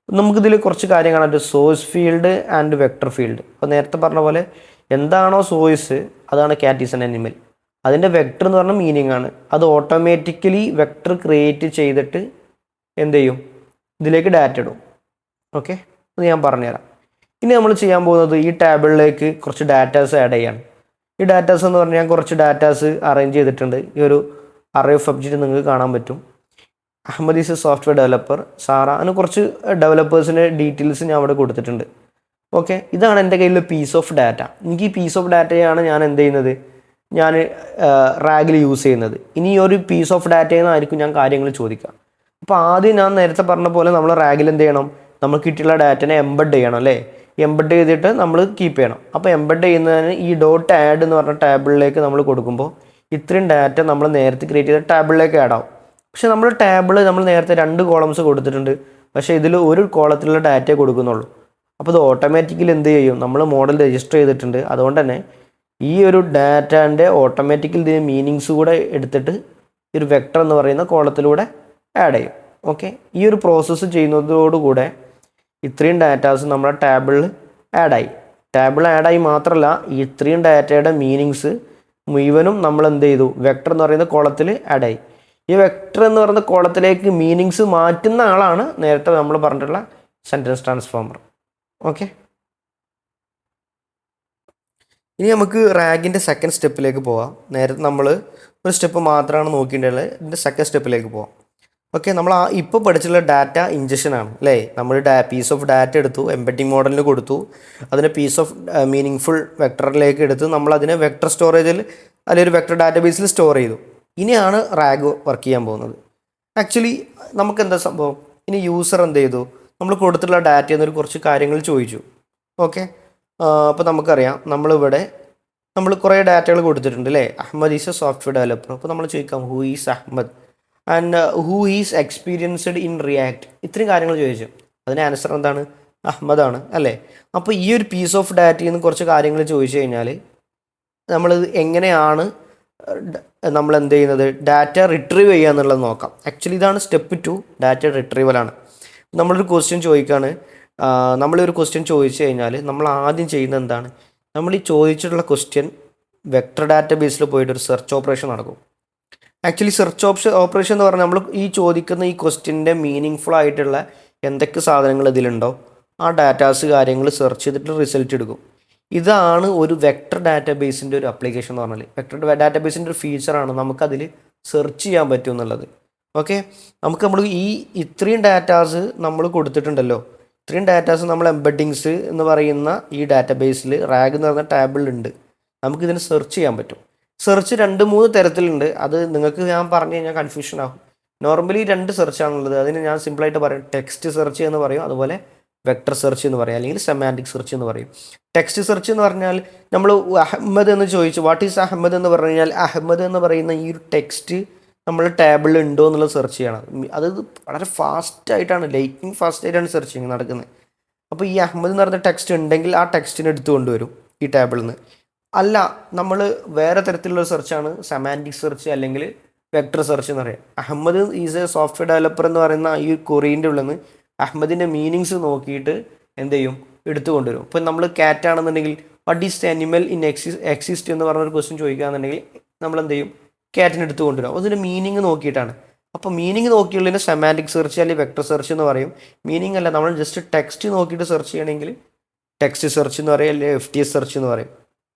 നമുക്കിതിൽ കുറച്ച് കാര്യങ്ങളുണ്ട്, source field and vector field. അപ്പോൾ നേരത്തെ പറഞ്ഞ പോലെ എന്താണോ സോഴ്സ് അതാണ് ക്യാറ്റ് ഈസ് ആൻ അനിമൽ. അതിൻ്റെ വെക്ടർ എന്ന് പറഞ്ഞാൽ മീനിങ് ആണ്. അത് ഓട്ടോമാറ്റിക്കലി വെക്ടർ ക്രിയേറ്റ് ചെയ്തിട്ട് എന്ത് ചെയ്യും, ഇതിലേക്ക് ഡാറ്റ ഇടും. ഓക്കെ, അത് ഞാൻ പറഞ്ഞുതരാം. ഇനി നമ്മൾ ചെയ്യാൻ പോകുന്നത് ഈ ടേബിളിലേക്ക് കുറച്ച് ഡാറ്റാസ് ആഡ് ചെയ്യാണ്. ഈ ഡാറ്റാസ് എന്ന് പറഞ്ഞാൽ ഞാൻ കുറച്ച് ഡാറ്റാസ് അറേഞ്ച് ചെയ്തിട്ടുണ്ട്. ഈ ഒരു അറേ ഓഫ് ഒബ്ജക്റ്റ് നിങ്ങൾക്ക് കാണാൻ പറ്റും. Ahmed is a software developer, Sara, അങ്ങനെ കുറച്ച് ഡെവലപ്പേഴ്സിൻ്റെ ഡീറ്റെയിൽസ് ഞാൻ അവിടെ കൊടുത്തിട്ടുണ്ട്. ഓക്കെ, ഇതാണ് എൻ്റെ കയ്യിലുള്ള പീസ് ഓഫ് ഡാറ്റ. എനിക്ക് ഈ പീസ് ഓഫ് ഡാറ്റയാണ് ഞാൻ എന്ത് ചെയ്യുന്നത്, ഞാൻ റാഗിൽ യൂസ് ചെയ്യുന്നത്. ഇനി ഒരു പീസ് ഓഫ് ഡാറ്റയിൽ നിന്നായിരിക്കും ഞാൻ കാര്യങ്ങൾ ചോദിക്കുക. അപ്പോൾ ആദ്യം ഞാൻ നേരത്തെ പറഞ്ഞ പോലെ നമ്മൾ റാഗിൽ എന്ത് ചെയ്യണം, നമുക്ക് കിട്ടിയുള്ള ഡാറ്റനെ എംബഡ് ചെയ്യണം അല്ലേ. എംബഡ് ചെയ്തിട്ട് നമ്മൾ കീപ്പ് ചെയ്യണം. അപ്പോൾ എംബഡ് ചെയ്യുന്നതിന് ഈ ഡോട്ട് ആഡ് എന്ന് പറഞ്ഞ ടാബിളിലേക്ക് നമ്മൾ കൊടുക്കുമ്പോൾ ഇത്രയും ഡാറ്റ നമ്മൾ നേരത്തെ ക്രിയേറ്റ് ചെയ്ത ടാബിളിലേക്ക് ആഡ് ആവും. പക്ഷേ നമ്മൾ നമ്മൾ നേരത്തെ 2 കോളംസ് കൊടുത്തിട്ടുണ്ട്, പക്ഷേ ഇതിൽ ഒരു കോളത്തിലുള്ള ഡാറ്റയെ കൊടുക്കുന്നുള്ളൂ. അപ്പോൾ ഇത് ഓട്ടോമാറ്റിക്കലി എന്ത് ചെയ്യും, നമ്മൾ മോഡൽ രജിസ്റ്റർ ചെയ്തിട്ടുണ്ട്, അതുകൊണ്ട് തന്നെ ഈ ഒരു ഡാറ്റാൻ്റെ ഓട്ടോമാറ്റിക്കലി ഇതിന് മീനിങ്സ് കൂടെ എടുത്തിട്ട് ഈ ഒരു വെക്ടർ എന്ന് പറയുന്ന കോളത്തിലൂടെ ആഡ് ചെയ്യും. ഓക്കെ, ഈ ഒരു പ്രോസസ്സ് ചെയ്യുന്നതോടുകൂടെ ഇത്രയും ഡാറ്റാസ് നമ്മുടെ ടാബിളിൽ ആഡായി മാത്രമല്ല, ഈ ഇത്രയും ഡാറ്റയുടെ മീനിങ്സ് മുഴുവനും നമ്മൾ എന്ത് ചെയ്തു, വെക്ടർ എന്ന് പറയുന്ന കോളത്തിൽ ആഡായി. ഈ വെക്ടർ എന്ന് പറയുന്ന കോളത്തിലേക്ക് മീനിങ്സ് മാറ്റുന്ന ആളാണ് നേരത്തെ നമ്മൾ പറഞ്ഞിട്ടുള്ള സെൻറ്റൻസ് ട്രാൻസ്ഫോമർ. ഓക്കെ, ഇനി നമുക്ക് റാഗിൻ്റെ സെക്കൻഡ് സ്റ്റെപ്പിലേക്ക് പോവാം. നേരത്തെ നമ്മൾ ഒരു സ്റ്റെപ്പ് മാത്രമാണ് നോക്കിയിട്ടുള്ളത്, ഇതിൻ്റെ സെക്കൻഡ് സ്റ്റെപ്പിലേക്ക് പോവാം. ഓക്കെ, നമ്മൾ ഇപ്പോൾ പഠിച്ചിട്ടുള്ള ഡാറ്റ ഇഞ്ചക്ഷനാണ് അല്ലേ. നമ്മൾ പീസ് ഓഫ് ഡാറ്റ എടുത്തു, എംബഡിങ് മോഡലിന് കൊടുത്തു, അതിനെ പീസ് ഓഫ് മീനിങ് ഫുൾ വെക്ടറിലേക്ക് എടുത്ത് നമ്മൾ അതിനെ വെക്ടർ സ്റ്റോറേജിൽ അല്ലെങ്കിൽ ഒരു വെക്ടർ ഡാറ്റാബേസിൽ സ്റ്റോർ ചെയ്തു. ഇനിയാണ് റാഗ് വർക്ക് ചെയ്യാൻ പോകുന്നത്. ആക്ച്വലി നമുക്ക് എന്താ സംഭവം, ഇനി യൂസർ എന്ത് ചെയ്തു, നമ്മൾ കൊടുത്തിട്ടുള്ള ഡാറ്റയിൽ നിന്ന് കുറച്ച് കാര്യങ്ങൾ ചോദിച്ചു. ഓക്കെ, അപ്പോൾ നമുക്കറിയാം നമ്മൾ കുറേ ഡാറ്റകൾ കൊടുത്തിട്ടുണ്ട് അല്ലേ. Ahmed is a software developer. അപ്പോൾ നമ്മൾ ചോദിക്കാം who is Ahmed and who is experienced in React, ഇത്രയും കാര്യങ്ങൾ ചോദിച്ചു. അതിന് ആൻസർ എന്താണ്, അഹമ്മദാണ് അല്ലേ. അപ്പോൾ ഈ ഒരു പീസ് ഓഫ് ഡാറ്റയിൽ നിന്ന് കുറച്ച് കാര്യങ്ങൾ ചോദിച്ചു കഴിഞ്ഞാൽ നമ്മളിത് എങ്ങനെയാണ് നമ്മൾ എന്ത് ചെയ്യുന്നത്, ഡാറ്റ റിട്രീവ് ചെയ്യുക എന്നുള്ളത് നോക്കാം. ആക്ച്വലി ഇതാണ് സ്റ്റെപ്പ് 2, ഡാറ്റ റിട്രീവലാണ്. നമ്മളൊരു ക്വസ്റ്റ്യൻ ചോദിക്കുകയാണ്, നമ്മളൊരു ക്വസ്റ്റ്യൻ ചോദിച്ചു കഴിഞ്ഞാൽ നമ്മൾ ആദ്യം ചെയ്യുന്നത് എന്താണ്, നമ്മൾ ഈ ചോദിച്ചിട്ടുള്ള ക്വസ്റ്റ്യൻ വെക്ടർ ഡാറ്റാബേസിൽ പോയിട്ട് ഒരു സെർച്ച് ഓപ്പറേഷൻ നടക്കും. ആക്ച്വലി സെർച്ച് ഓപ്പറേഷൻ എന്ന് പറഞ്ഞാൽ നമ്മൾ ഈ ചോദിക്കുന്ന ഈ ക്വസ്റ്റ്യൻ്റെ മീനിങ് ഫുൾ ആയിട്ടുള്ള എന്തൊക്കെ സാധനങ്ങൾ ഇതിലുണ്ടോ ആ ഡാറ്റാസ് കാര്യങ്ങൾ സെർച്ച് ചെയ്തിട്ട് റിസൾട്ട് എടുക്കും. ഇതാണ് ഒരു വെക്ടർ ഡാറ്റാബേസിൻ്റെ ഒരു അപ്ലിക്കേഷൻ എന്ന് പറഞ്ഞാൽ. വെക്ടർ ഡാറ്റാബേസിൻ്റെ ഒരു ഫീച്ചറാണ് നമുക്കതിൽ സെർച്ച് ചെയ്യാൻ പറ്റും എന്നുള്ളത്. ഓക്കെ, നമ്മൾ ഇത്രയും ഡാറ്റാസ് നമ്മൾ കൊടുത്തിട്ടുണ്ടല്ലോ, ഇത്രയും ഡാറ്റാസ് നമ്മൾ എംബഡിങ്സ് എന്ന് പറയുന്ന ഈ ഡാറ്റാബേസിൽ റാഗ് എന്ന് പറയുന്ന ടാബിളുണ്ട്, നമുക്കിതിന് സെർച്ച് ചെയ്യാൻ പറ്റും. സെർച്ച് 2-3 തരത്തിലുണ്ട്. അത് നിങ്ങൾക്ക് ഞാൻ പറഞ്ഞു കഴിഞ്ഞാൽ കൺഫ്യൂഷൻ ആകും. നോർമലി 2 സെർച്ചാണുള്ളത്. അതിന് ഞാൻ സിമ്പിളായിട്ട് പറയും, ടെക്സ്റ്റ് സെർച്ച് എന്ന് പറയും, അതുപോലെ വെക്ടർ സെർച്ച് എന്ന് പറയും, അല്ലെങ്കിൽ സെമാൻറ്റിക് സെർച്ച് എന്ന് പറയും. ടെക്സ്റ്റ് സെർച്ച് എന്ന് പറഞ്ഞാൽ നമ്മൾ അഹമ്മദ് എന്ന് ചോദിച്ചു, വാട്ട് ഈസ് അഹമ്മദ് എന്ന് പറഞ്ഞു കഴിഞ്ഞാൽ അഹമ്മദ് എന്ന് പറയുന്ന ഈ ഒരു ടെക്സ്റ്റ് നമ്മൾ ടേബിളിൽ ഉണ്ടോ എന്നുള്ളത് സെർച്ച് ചെയ്യണം. അത് വളരെ ലൈറ്റിംഗ് ഫാസ്റ്റായിട്ടാണ് സെർച്ചിങ് നടക്കുന്നത്. അപ്പോൾ ഈ അഹമ്മദ് എന്ന് പറയുന്ന ടെക്സ്റ്റ് ഉണ്ടെങ്കിൽ ആ ടെക്സ്റ്റിനെ എടുത്തു കൊണ്ടുവരും ഈ ടേബിളിൽ നിന്ന്. അല്ല, നമ്മൾ വേറെ തരത്തിലുള്ള സെർച്ചാണ് സെമാൻറ്റിക് സെർച്ച് അല്ലെങ്കിൽ വെക്ടർ സെർച്ച് എന്ന് പറയാം. Ahmed is a software developer എന്ന് പറയുന്ന ഈ കൊറിയൻ്റെ ഉള്ളിൽ നിന്ന് അഹമ്മദിൻ്റെ മീനിങ്സ് നോക്കിയിട്ട് എന്ത് ചെയ്യും, എടുത്തു കൊണ്ടുവരും. ഇപ്പം നമ്മൾ കാറ്റ് ആണെന്നുണ്ടെങ്കിൽ what is the animal in exist എന്ന് പറഞ്ഞൊരു ക്വസ്റ്റ്യൻ ചോദിക്കുകയാണെന്നുണ്ടെങ്കിൽ നമ്മൾ എന്ത് ചെയ്യും, കാറ്റിന് എടുത്തു കൊണ്ടുവരും. അതിൻ്റെ മീനിങ് നോക്കിയിട്ടാണ്. അപ്പോൾ മീനിങ് നോക്കിയുള്ളതിന് സെമാൻറ്റിക് സെർച്ച് അല്ലെങ്കിൽ വെക്ടർ സെർച്ച് എന്ന് പറയും. മീനിങ് അല്ല, നമ്മൾ ജസ്റ്റ് ടെക്സ്റ്റ് നോക്കിയിട്ട് സെർച്ച് ചെയ്യണമെങ്കിൽ ടെക്സ്റ്റ് സെർച്ച് എന്ന് പറയും, അല്ലെങ്കിൽ FTS സെർച്ച് എന്ന് പറയും.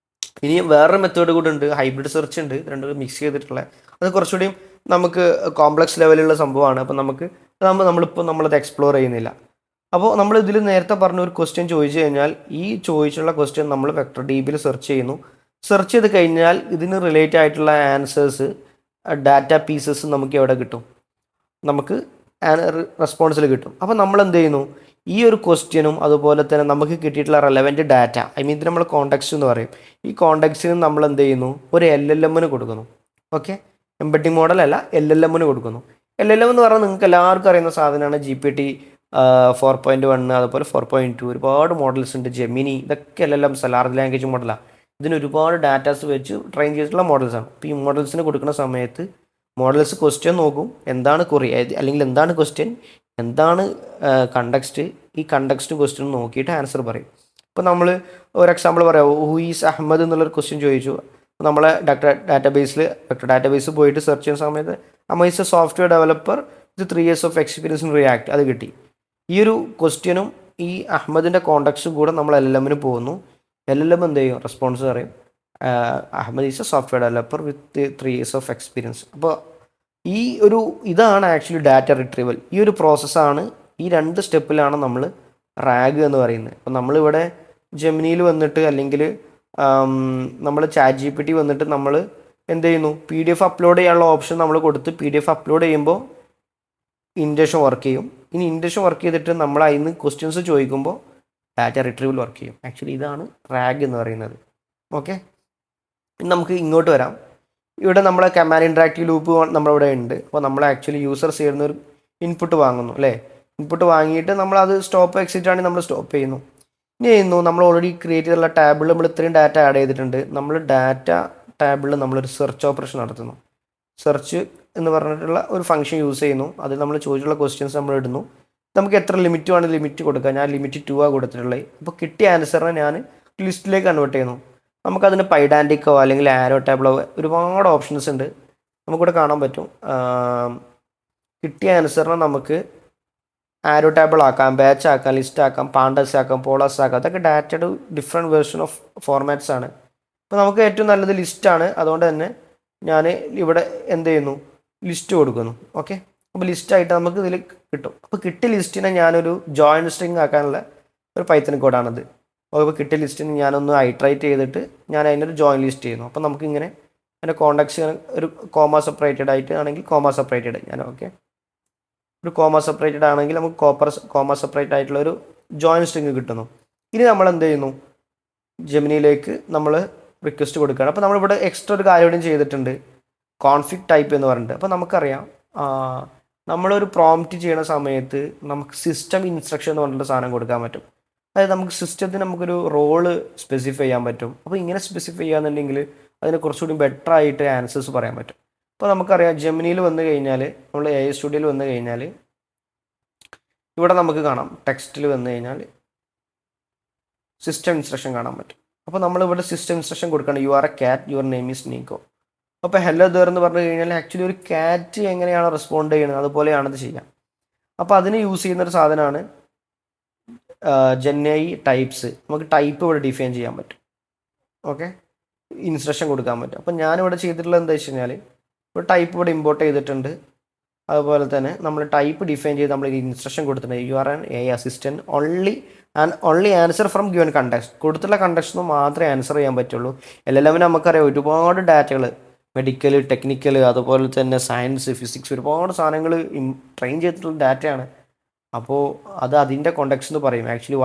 ഇനി വേറൊരു മെത്തേഡ് കൂടെ ഉണ്ട്, ഹൈബ്രിഡ് സെർച്ച് ഉണ്ട്, രണ്ടും മിക്സ് ചെയ്തിട്ടുള്ള. അത് കുറച്ചുകൂടിയും നമുക്ക് കോംപ്ലക്സ് ലെവലുള്ള സംഭവമാണ്. അപ്പോൾ നമ്മളത് എക്സ്പ്ലോർ ചെയ്യുന്നില്ല. അപ്പോൾ നമ്മൾ ഇതിൽ നേരത്തെ പറഞ്ഞ ഒരു ക്വസ്റ്റ്യൻ ചോദിച്ചു കഴിഞ്ഞാൽ ഈ ചോദിച്ചുള്ള ക്വസ്റ്റ്യൻ നമ്മൾ വെക്ടർ DBയിൽ സെർച്ച് ചെയ്യുന്നു. സെർച്ച് ചെയ്ത് കഴിഞ്ഞാൽ ഇതിന് റിലേറ്റ് ആയിട്ടുള്ള ആൻസേഴ്സ്, ഡാറ്റ പീസസ് നമുക്ക് എവിടെ കിട്ടും, നമുക്ക് റെസ്പോൺസിൽ കിട്ടും. അപ്പോൾ നമ്മൾ എന്ത് ചെയ്യുന്നു, ഈ ഒരു ക്വസ്റ്റ്യനും അതുപോലെ തന്നെ നമുക്ക് കിട്ടിയിട്ടുള്ള റെലവൻറ്റ് ഡാറ്റ, ഇത് നമ്മൾ കോണ്ടെക്സ്റ്റ് എന്ന് പറയും. ഈ കോണ്ടെക്സ്റ്റിന് നമ്മൾ എന്ത് ചെയ്യുന്നു, ഒരു LLMന് കൊടുക്കുന്നു. ഓക്കെ, എംബഡിങ് മോഡൽ അല്ല, LLMന് കൊടുക്കുന്നു. LLM എന്ന് പറഞ്ഞാൽ നിങ്ങൾക്ക് എല്ലാവർക്കും അറിയുന്ന സാധനമാണ്. GPT 4.1 അതുപോലെ 4.2 ഒരുപാട് മോഡൽസ് ഉണ്ട്. ജെമിനി, ഇതൊക്കെ LLMs ലാർജ് ലാംഗ്വേജ് മോഡലാണ്. ഇതിന് ഒരുപാട് ഡാറ്റാസ് വെച്ച് ട്രെയിൻ ചെയ്തിട്ടുള്ള മോഡൽസാണ്. അപ്പോൾ ഈ മോഡൽസിന് കൊടുക്കുന്ന സമയത്ത് മോഡൽസ് ക്വസ്റ്റ്യൻ നോക്കും, എന്താണ് ക്വറി അല്ലെങ്കിൽ എന്താണ് ക്വസ്റ്റ്യൻ, എന്താണ് കണ്ടക്സ്റ്റ്, ഈ കണ്ടക്സ്റ്റ് ക്വസ്റ്റ്യൻ നോക്കിയിട്ട് ആൻസർ പറയും. ഇപ്പോൾ നമ്മൾ ഒരു എക്സാമ്പിൾ പറയാം, ഹൂ ഈസ് അഹമ്മദ് എന്നുള്ളൊരു ക്വസ്റ്റ്യൻ ചോദിച്ചു. നമ്മളെ വെക്ടർ ഡാറ്റാബേസ് പോയിട്ട് സെർച്ച് ചെയ്യുന്ന സമയത്ത് Ahmed is a software developer with 3 years of experience in React, അത് കിട്ടി. ഈ ഒരു ക്വസ്റ്റ്യനും ഈ അഹമ്മദിൻ്റെ കോണ്ടക്സ്റ്റും കൂടെ നമ്മൾ LLMന് പോകുന്നു. LLM എന്ത് ചെയ്യും, റെസ്പോൺസ് പറയും, Ahmed is a software developer with 3 years of experience. അപ്പോൾ ഇതാണ് ആക്ച്വലി ഡാറ്റ റിട്രീവൽ. ഈ ഒരു പ്രോസസ്സാണ്, ഈ 2 സ്റ്റെപ്പിലാണ് നമ്മൾ റാഗ് എന്ന് പറയുന്നത്. അപ്പോൾ നമ്മളിവിടെ ജെമിനിയിൽ വന്നിട്ട് അല്ലെങ്കിൽ നമ്മൾ ChatGPT വന്നിട്ട് നമ്മൾ എന്ത് ചെയ്യുന്നു, PDF അപ്ലോഡ് ചെയ്യാനുള്ള ഓപ്ഷൻ നമ്മൾ കൊടുത്ത് PDF അപ്ലോഡ് ചെയ്യുമ്പോൾ ഇൻഡക്ഷൻ വർക്ക് ചെയ്യും. ഇനി ഇൻഡക്ഷൻ വർക്ക് ചെയ്തിട്ട് നമ്മൾ അതിൽ നിന്ന് ക്വസ്റ്റ്യൻസ് ചോദിക്കുമ്പോൾ ഡാറ്റ റിട്രീവൽ വർക്ക് ചെയ്യും. ആക്ച്വലി ഇതാണ് റാഗ് എന്ന് പറയുന്നത്. ഓക്കെ, ഇനി നമുക്ക് ഇങ്ങോട്ട് വരാം. ഇവിടെ നമ്മളെ കമാൻഡ് ഇൻട്രാക്റ്റീവ് ലൂപ്പ് നമ്മളിവിടെ ഉണ്ട്. അപ്പോൾ നമ്മൾ ആക്ച്വലി യൂസർ ചെയ്യുന്ന ഒരു ഇൻപുട്ട് വാങ്ങുന്നു അല്ലേ. ഇൻപുട്ട് വാങ്ങിയിട്ട് നമ്മളത് സ്റ്റോപ്പ് എക്സിറ്റ് ആണെങ്കിൽ നമ്മൾ സ്റ്റോപ്പ് ചെയ്യുന്നു. ഇനി ചെയ്യുന്നു, നമ്മൾ ഓൾറെഡി ക്രിയേറ്റ് ചെയ്തിട്ടുള്ള ടാബിൾ നമ്മൾ ഇത്രയും ഡാറ്റ ആഡ് ചെയ്തിട്ടുണ്ട്. നമ്മൾ ഡാറ്റ ടാബിളിൽ നമ്മളൊരു സെർച്ച് ഓപ്പറേഷൻ നടത്തുന്നു. സെർച്ച് എന്ന് പറഞ്ഞിട്ടുള്ള ഒരു ഫംഗ്ഷൻ യൂസ് ചെയ്യുന്നു. അതിൽ നമ്മൾ ചോദിച്ചിട്ടുള്ള ക്വസ്റ്റ്യൻസ് നമ്മൾ ഇടുന്നു. നമുക്ക് എത്ര ലിമിറ്റ് വേണം ലിമിറ്റ് കൊടുക്കുക. ഞാൻ ലിമിറ്റ് 2 ആണ് കൊടുത്തിട്ടുള്ളത്. അപ്പോൾ കിട്ടിയ ആൻസറിനെ ഞാൻ ലിസ്റ്റിലേക്ക് കൺവേർട്ട് ചെയ്യുന്നു. നമുക്കതിന് പൈഡാൻറ്റിക്കോ അല്ലെങ്കിൽ ആരോ ടാബിളോ ഒരുപാട് ഓപ്ഷൻസ് ഉണ്ട്. നമുക്കിവിടെ കാണാൻ പറ്റും. കിട്ടിയ ആൻസറിനെ നമുക്ക് ആരോ ടേബിൾ ആക്കാം, ബാച്ച് ആക്കാം, ലിസ്റ്റ് ആക്കാം, പാണ്ടസ് ആക്കാം, പോളസ് ആക്കാം. അതൊക്കെ ഡാറ്റയുടെ ഡിഫറെൻറ്റ് വേർഷൻ ഓഫ് ഫോർമാറ്റ്സ് ആണ്. അപ്പോൾ നമുക്ക് ഏറ്റവും നല്ലത് ലിസ്റ്റാണ്. അതുകൊണ്ട് തന്നെ ഞാൻ ഇവിടെ എന്ത് ചെയ്യുന്നു, ലിസ്റ്റ് കൊടുക്കുന്നു. ഓക്കെ, അപ്പോൾ ലിസ്റ്റായിട്ട് നമുക്ക് ഇതിൽ കിട്ടും. അപ്പോൾ കിട്ടിയ ലിസ്റ്റിനെ ഞാനൊരു ജോയിൻ സ്ട്രിങ് ആക്കാനുള്ള ഒരു പൈത്തൺ കോഡാണിത്. അപ്പോൾ കിട്ടിയ ലിസ്റ്റിന് ഞാനൊന്ന് ഐട്രേറ്റ് ചെയ്തിട്ട് ഞാൻ അതിനൊരു ജോയിൻ ലിസ്റ്റ് ചെയ്യുന്നു. അപ്പോൾ നമുക്കിങ്ങനെ അതിൻ്റെ കോണ്ടാക്ട്സ് ഒരു കോമ സെപ്പറേറ്റഡ് ആയിട്ട് ആണെങ്കിൽ കോമ സെപ്പറേറ്റഡ് ഞാൻ ഓക്കെ, ഒരു കോമ സെപ്പറേറ്റഡ് ആണെങ്കിൽ നമുക്ക് കോമ സെപ്പറേറ്റ് ആയിട്ടുള്ള ഒരു ജോയിൻ സ്ട്രിങ് കിട്ടുന്നു. ഇനി നമ്മൾ എന്ത് ചെയ്യുന്നു, ജെമിനിയിലേക്ക് നമ്മൾ റിക്വസ്റ്റ് കൊടുക്കുകയാണ്. അപ്പോൾ നമ്മളിവിടെ എക്സ്ട്രാ ഒരു കാര്യം ചെയ്തിട്ടുണ്ട്, കോൺഫിഗ് ടൈപ്പ് എന്ന് പറഞ്ഞിട്ട്. അപ്പോൾ നമുക്കറിയാം നമ്മളൊരു പ്രോംപ്റ്റ് ചെയ്യുന്ന സമയത്ത് നമുക്ക് സിസ്റ്റം ഇൻസ്ട്രക്ഷൻ എന്ന് പറഞ്ഞിട്ട് സാധനം കൊടുക്കാൻ പറ്റും. അതായത് നമുക്ക് സിസ്റ്റത്തിന് നമുക്കൊരു റോള് സ്പെസിഫൈ ചെയ്യാൻ പറ്റും. അപ്പോൾ ഇങ്ങനെ സ്പെസിഫൈ ചെയ്യാന്നുണ്ടെങ്കിൽ അതിനെ കുറച്ചുകൂടി ബെറ്റർ ആയിട്ട് ആൻസേഴ്സ് പറയാൻ പറ്റും. അപ്പോൾ നമുക്കറിയാം ജെമിനിയിൽ വന്നു കഴിഞ്ഞാൽ, നമ്മൾ AI സ്റ്റുഡിയോയിൽ വന്നു കഴിഞ്ഞാൽ ഇവിടെ നമുക്ക് കാണാം, ടെക്സ്റ്റിൽ വന്നു കഴിഞ്ഞാൽ സിസ്റ്റം ഇൻസ്ട്രക്ഷൻ കാണാൻ പറ്റും. അപ്പോൾ നമ്മളിവിടെ സിസ്റ്റം ഇൻസ്ട്രക്ഷൻ കൊടുക്കണം, you are a cat, your name is Niko. അപ്പോൾ ഹെല്ലോ ദർ എന്ന് പറഞ്ഞു കഴിഞ്ഞാൽ ആക്ച്വലി ഒരു ക്യാറ്റ് എങ്ങനെയാണോ റെസ്പോണ്ട് ചെയ്യുന്നത് അതുപോലെയാണത് ചെയ്യാം. അപ്പോൾ അതിന് യൂസ് ചെയ്യുന്നൊരു സാധനമാണ് ജെൻഐ ടൈപ്സ്. നമുക്ക് ടൈപ്പ് ഇവിടെ ഡിഫൈൻ ചെയ്യാൻ പറ്റും. ഓക്കെ, ഇൻസ്ട്രക്ഷൻ കൊടുക്കാൻ പറ്റും. അപ്പോൾ ഞാനിവിടെ ചെയ്തിട്ടുള്ളത് എന്താ വെച്ച് കഴിഞ്ഞാൽ ഒരു ടൈപ്പ് ഇവിടെ ഇമ്പോർട്ട് ചെയ്തിട്ടുണ്ട്. അതുപോലെ തന്നെ നമ്മൾ ടൈപ്പ് ഡിഫൈൻ ചെയ്ത് നമ്മൾ ഇൻസ്ട്രക്ഷൻ കൊടുത്തിട്ടുണ്ട്, you are an AI assistant only answer from given context. കൊടുത്തുള്ള കണ്ടക്സ്റ്റ് മാത്രമേ ആൻസർ ചെയ്യാൻ പറ്റുള്ളൂ. LLM നമുക്കറിയാം ഒരുപാട് ഡാറ്റകൾ, മെഡിക്കൽ, ടെക്നിക്കൽ, അതുപോലെ തന്നെ സയൻസ്, ഫിസിക്സ്, ഒരുപാട് സാധനങ്ങൾ ട്രെയിൻ ചെയ്തിട്ടുള്ള ഡാറ്റയാണ്. അപ്പോൾ അത് അതിൻ്റെ കോണ്ടക്സ്റ്റ് എന്ന് പറയും. ആക്ച്വലി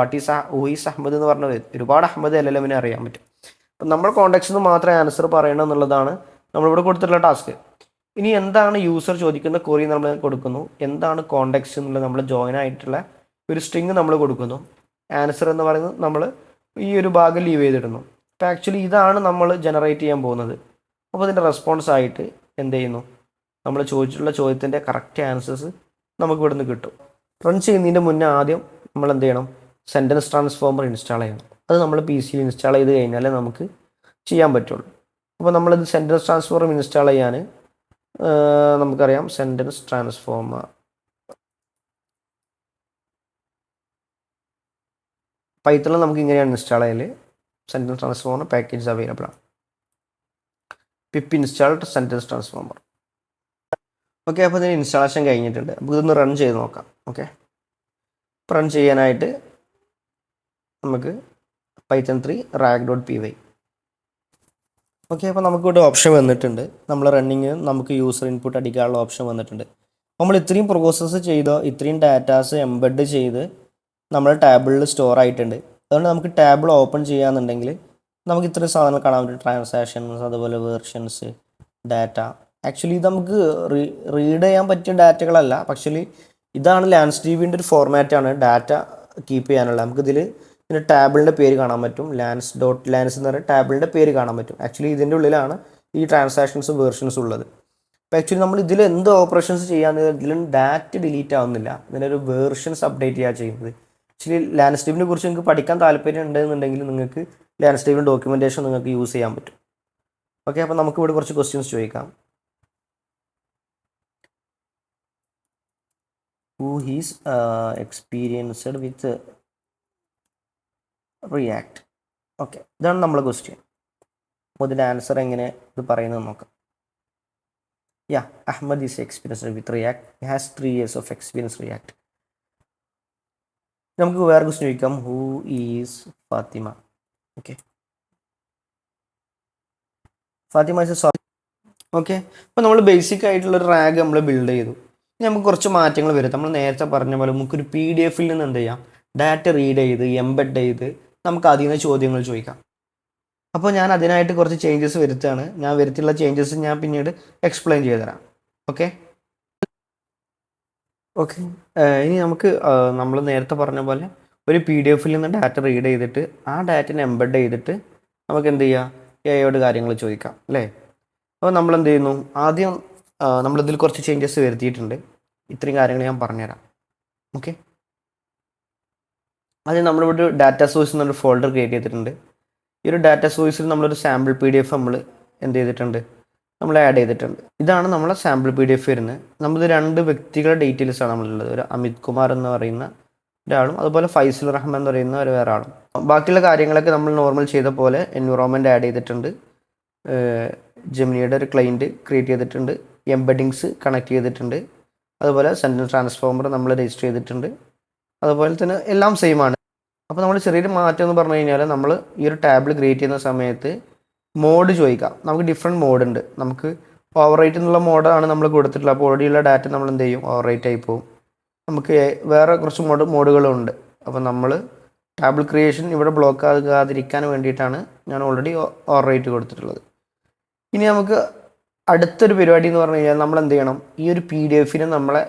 ഹു ഈസ് അഹമ്മദ് എന്ന് പറഞ്ഞത് ഒരുപാട് അഹമ്മദ് LLMനെ അറിയാൻ പറ്റും. അപ്പം നമ്മൾ കോണ്ടക്സ്റ്റ് നിന്ന് മാത്രമേ ആൻസർ പറയണം എന്നുള്ളതാണ് നമ്മളിവിടെ കൊടുത്തിട്ടുള്ള ടാസ്ക്. ഇനി എന്താണ് യൂസർ ചോദിക്കുന്ന ക്വറി നമ്മൾ കൊടുക്കുന്നു, എന്താണ് കോണ്ടക്സ്റ്റ് എന്നുള്ളത് നമ്മൾ ജോയിൻ ആയിട്ടുള്ള ഒരു സ്ട്രിങ് നമ്മൾ കൊടുക്കുന്നു. ആൻസർ എന്ന് പറയുന്നത് നമ്മൾ ഈ ഒരു ഭാഗം ലീവ് ചെയ്തിടുന്നു. അപ്പോൾ ആക്ച്വലി ഇതാണ് നമ്മൾ ജനറേറ്റ് ചെയ്യാൻ പോകുന്നത്. അപ്പോൾ ഇതിൻ്റെ റെസ്പോൺസ് ആയിട്ട് എന്ത് ചെയ്യുന്നു, നമ്മൾ ചോദിച്ചിട്ടുള്ള ചോദ്യത്തിൻ്റെ കറക്റ്റ് ആൻസേഴ്സ് നമുക്ക് ഇവിടുന്ന് കിട്ടും. റൺ ചെയ്യുന്നതിൻ്റെ മുന്നേ ആദ്യം നമ്മൾ എന്ത് ചെയ്യണം, സെൻറ്റൻസ് ട്രാൻസ്ഫോമർ ഇൻസ്റ്റാൾ ചെയ്യണം. അത് നമ്മൾ PC യിൽ ഇൻസ്റ്റാൾ ചെയ്ത് കഴിഞ്ഞാലേ നമുക്ക് ചെയ്യാൻ പറ്റുള്ളൂ. അപ്പോൾ നമ്മളിത് സെൻറ്റൻസ് ട്രാൻസ്ഫോമർ ഇൻസ്റ്റാൾ ചെയ്യാൻ നമുക്കറിയാം, സെൻറ്റൻസ് ട്രാൻസ്ഫോമർ പൈത്തണിൽ നമുക്ക് ഇങ്ങനെയാണ് ഇൻസ്റ്റാൾ ചെയ്യൽ. സെൻറ്റൻസ് ട്രാൻസ്ഫോമർ പാക്കേജ് അവൈലബിൾ ആണ്. Pip installed sentence transformer. Okay, അപ്പോൾ ഇതിന് ഇൻസ്റ്റാളേഷൻ കഴിഞ്ഞിട്ടുണ്ട്. അപ്പോൾ ഇതൊന്ന് റൺ ചെയ്ത് നോക്കാം. ഓക്കെ, റൺ ചെയ്യാനായിട്ട് നമുക്ക് Python 3 rag.py. ഓക്കെ, അപ്പോൾ നമുക്കിവിടെ ഓപ്ഷൻ വന്നിട്ടുണ്ട്. നമ്മൾ റണ്ണിങ് നമുക്ക് യൂസർ ഇൻപുട്ട് അടിക്കാനുള്ള ഓപ്ഷൻ വന്നിട്ടുണ്ട്. നമ്മൾ ഇത്രയും പ്രോസസ്സ് ചെയ്തോ, ഇത്രയും ഡാറ്റാസ് എംബെഡ് ചെയ്ത് നമ്മൾ ടാബിളിൽ സ്റ്റോർ ആയിട്ടുണ്ട്. അതുകൊണ്ട് നമുക്ക് ടാബിൾ ഓപ്പൺ ചെയ്യാന്നുണ്ടെങ്കിൽ നമുക്ക് ഇത്രയും സാധനങ്ങൾ കാണാൻ പറ്റും. ട്രാൻസാക്ഷൻസ്, അതുപോലെ വേർഷൻസ്, ഡാറ്റ. ആക്ച്വലി ഇത് നമുക്ക് റീഡ് ചെയ്യാൻ പറ്റിയ ഡാറ്റകളല്ല. പക്ഷേ ഇതാണ് ലാൻസ്ഡ്ബിൻ്റെ ഒരു ഫോർമാറ്റാണ് ഡാറ്റ കീപ്പ് ചെയ്യാനുള്ള. നമുക്കിതിൽ പിന്നെ ടാബിളിൻ്റെ പേര് കാണാൻ പറ്റും. ലാൻസ് എന്ന് പറയുന്ന ടാബിളിൻ്റെ പേര് കാണാൻ പറ്റും. ആക്ച്വലി ഇതിൻ്റെ ഉള്ളിലാണ് ഈ ട്രാൻസാക്ഷൻസും വേർഷൻസും ഉള്ളത്. അപ്പോൾ ആക്ച്വലി നമ്മൾ ഇതിൽ എന്ത് ഓപ്പറേഷൻസ് ചെയ്യാന്ന് ഇതിലും ഡാറ്റ ഡിലീറ്റ് ആവുന്നില്ല. ഇതിനൊരു വേർഷൻസ് അപ്ഡേറ്റ് ചെയ്യുക ചെയ്യുന്നത്. ആക്ച്വലി ലാൻസ്ഡ്ബിനെ കുറിച്ച് നിങ്ങൾക്ക് പഠിക്കാൻ താല്പര്യം ഉണ്ടെന്നുണ്ടെങ്കിൽ നിങ്ങൾക്ക് ലാൻസ്ഡ്ബിൻ്റെ ഡോക്യുമെൻറ്റേഷൻ നിങ്ങൾക്ക് യൂസ് ചെയ്യാൻ പറ്റും. ഓക്കെ, അപ്പോൾ നമുക്ക് ഇവിടെ കുറച്ച് ക്വസ്റ്റ്യൻസ് ചോദിക്കാം. Who is experienced with React? Okay, ഇതാണ് നമ്മളെ ക്വസ്റ്റ്യൻ. അപ്പോൾ ഇതിൻ്റെ ആൻസർ എങ്ങനെ ഇത് പറയുന്നത് നോക്കാം. Ahmad is experienced with React. He has 3 years of experience React. നമുക്ക് വേറെ ക്വസ്റ്റ്യൻ ചോദിക്കാം. Who is Fatima? Okay, Fatima is a okay. അപ്പോൾ നമ്മൾ ബേസിക് ആയിട്ടുള്ളൊരു റാഗ് നമ്മൾ ബിൽഡ് ചെയ്തു. ഇനി നമുക്ക് കുറച്ച് മാറ്റങ്ങൾ വരും. നമ്മൾ നേരത്തെ പറഞ്ഞ പോലെ നമുക്കൊരു PDF നിന്ന് എന്ത് ചെയ്യാം, ഡാറ്റ റീഡ് ചെയ്ത് എംബെഡ് ചെയ്ത് നമുക്ക് അതിൽ നിന്ന് ചോദ്യങ്ങൾ ചോദിക്കാം. അപ്പോൾ ഞാൻ അതിനായിട്ട് കുറച്ച് ചേഞ്ചസ് വരുത്തുകയാണ്. ഞാൻ വരുത്തിയുള്ള ചേഞ്ചസ് ഞാൻ പിന്നീട് എക്സ്പ്ലെയിൻ ചെയ്തു തരാം. ഓക്കെ ഓക്കെ ഇനി നമുക്ക് നമ്മൾ നേരത്തെ പറഞ്ഞ പോലെ ഒരു PDF-ൽ നിന്ന് ഡാറ്റ റീഡ് ചെയ്തിട്ട് ആ ഡാറ്റനെ എംബെഡ് ചെയ്തിട്ട് നമുക്ക് എന്ത് ചെയ്യാം, എയോട് കാര്യങ്ങൾ ചോദിക്കാം അല്ലേ. അപ്പോൾ നമ്മൾ എന്ത് ചെയ്യുന്നു, ആദ്യം നമ്മളിതിൽ കുറച്ച് ചേഞ്ചസ് വരുത്തിയിട്ടുണ്ട്. ഇത്രയും കാര്യങ്ങൾ ഞാൻ പറഞ്ഞുതരാം. ഓക്കെ, ആദ്യം നമ്മളിവിടെ ഡാറ്റ സോഴ്സ് എന്നൊരു ഫോൾഡർ ക്രിയേറ്റ് ചെയ്തിട്ടുണ്ട്. ഈ ഒരു ഡാറ്റ സോഴ്സിൽ നമ്മളൊരു സാമ്പിൾ PDF നമ്മൾ എന്ത് ചെയ്തിട്ടുണ്ട്, നമ്മൾ ആഡ് ചെയ്തിട്ടുണ്ട്. ഇതാണ് നമ്മളെ സാമ്പിൾ PDF വരുന്നത്. നമ്മളിത് 2 വ്യക്തികളുടെ ഡീറ്റെയിൽസാണ് നമ്മളുള്ളത്. ഒരു അമിത് കുമാർ എന്ന് പറയുന്ന ഒരാളും അതുപോലെ ഫൈസൽ റഹ്മാൻ എന്ന് പറയുന്ന വേറെ ആളും. ബാക്കിയുള്ള കാര്യങ്ങളൊക്കെ നമ്മൾ നോർമൽ ചെയ്ത പോലെ എൻവിറോൺമെൻറ്റ് ആഡ് ചെയ്തിട്ടുണ്ട്, ജെമിനിയുടെ ഒരു ക്ലൈൻറ്റ് ക്രിയേറ്റ് ചെയ്തിട്ടുണ്ട്, എംബഡിങ്സ് കണക്ട് ചെയ്തിട്ടുണ്ട്, അതുപോലെ സെൻട്രൽ ട്രാൻസ്ഫോമർ നമ്മൾ രജിസ്റ്റർ ചെയ്തിട്ടുണ്ട്. അതുപോലെ തന്നെ എല്ലാം സെയിം ആണ്. അപ്പോൾ നമ്മൾ ചെറിയൊരു മാറ്റം എന്ന് പറഞ്ഞു കഴിഞ്ഞാൽ നമ്മൾ ഈ ഒരു ടാബിൾ ക്രിയേറ്റ് ചെയ്യുന്ന സമയത്ത് മോഡ് ചോദിക്കാം. നമുക്ക് ഡിഫറെൻറ്റ് മോഡ് ഉണ്ട്. നമുക്ക് ഓവർ റൈറ്റ് എന്നുള്ള മോഡാണ് നമ്മൾ കൊടുത്തിട്ടുള്ളത്. അപ്പോൾ ഓൾറെഡിയുള്ള ഡാറ്റ നമ്മൾ എന്ത് ചെയ്യും, ഓവർ റൈറ്റ് ആയി പോകും. നമുക്ക് വേറെ കുറച്ച് മോഡുകളുണ്ട്. അപ്പോൾ നമ്മൾ ടാബിൾ ക്രിയേഷൻ ഇവിടെ ബ്ലോക്ക് ആകാതിരിക്കാൻ വേണ്ടിയിട്ടാണ് ഞാൻ ഓൾറെഡി ഓവർ റൈറ്റ് കൊടുത്തിട്ടുള്ളത്. ഇനി നമുക്ക് അടുത്തൊരു പരിപാടി എന്ന് പറഞ്ഞു കഴിഞ്ഞാൽ നമ്മൾ എന്ത് ചെയ്യണം, ഈ ഒരു PDF-നെ നമ്മളെ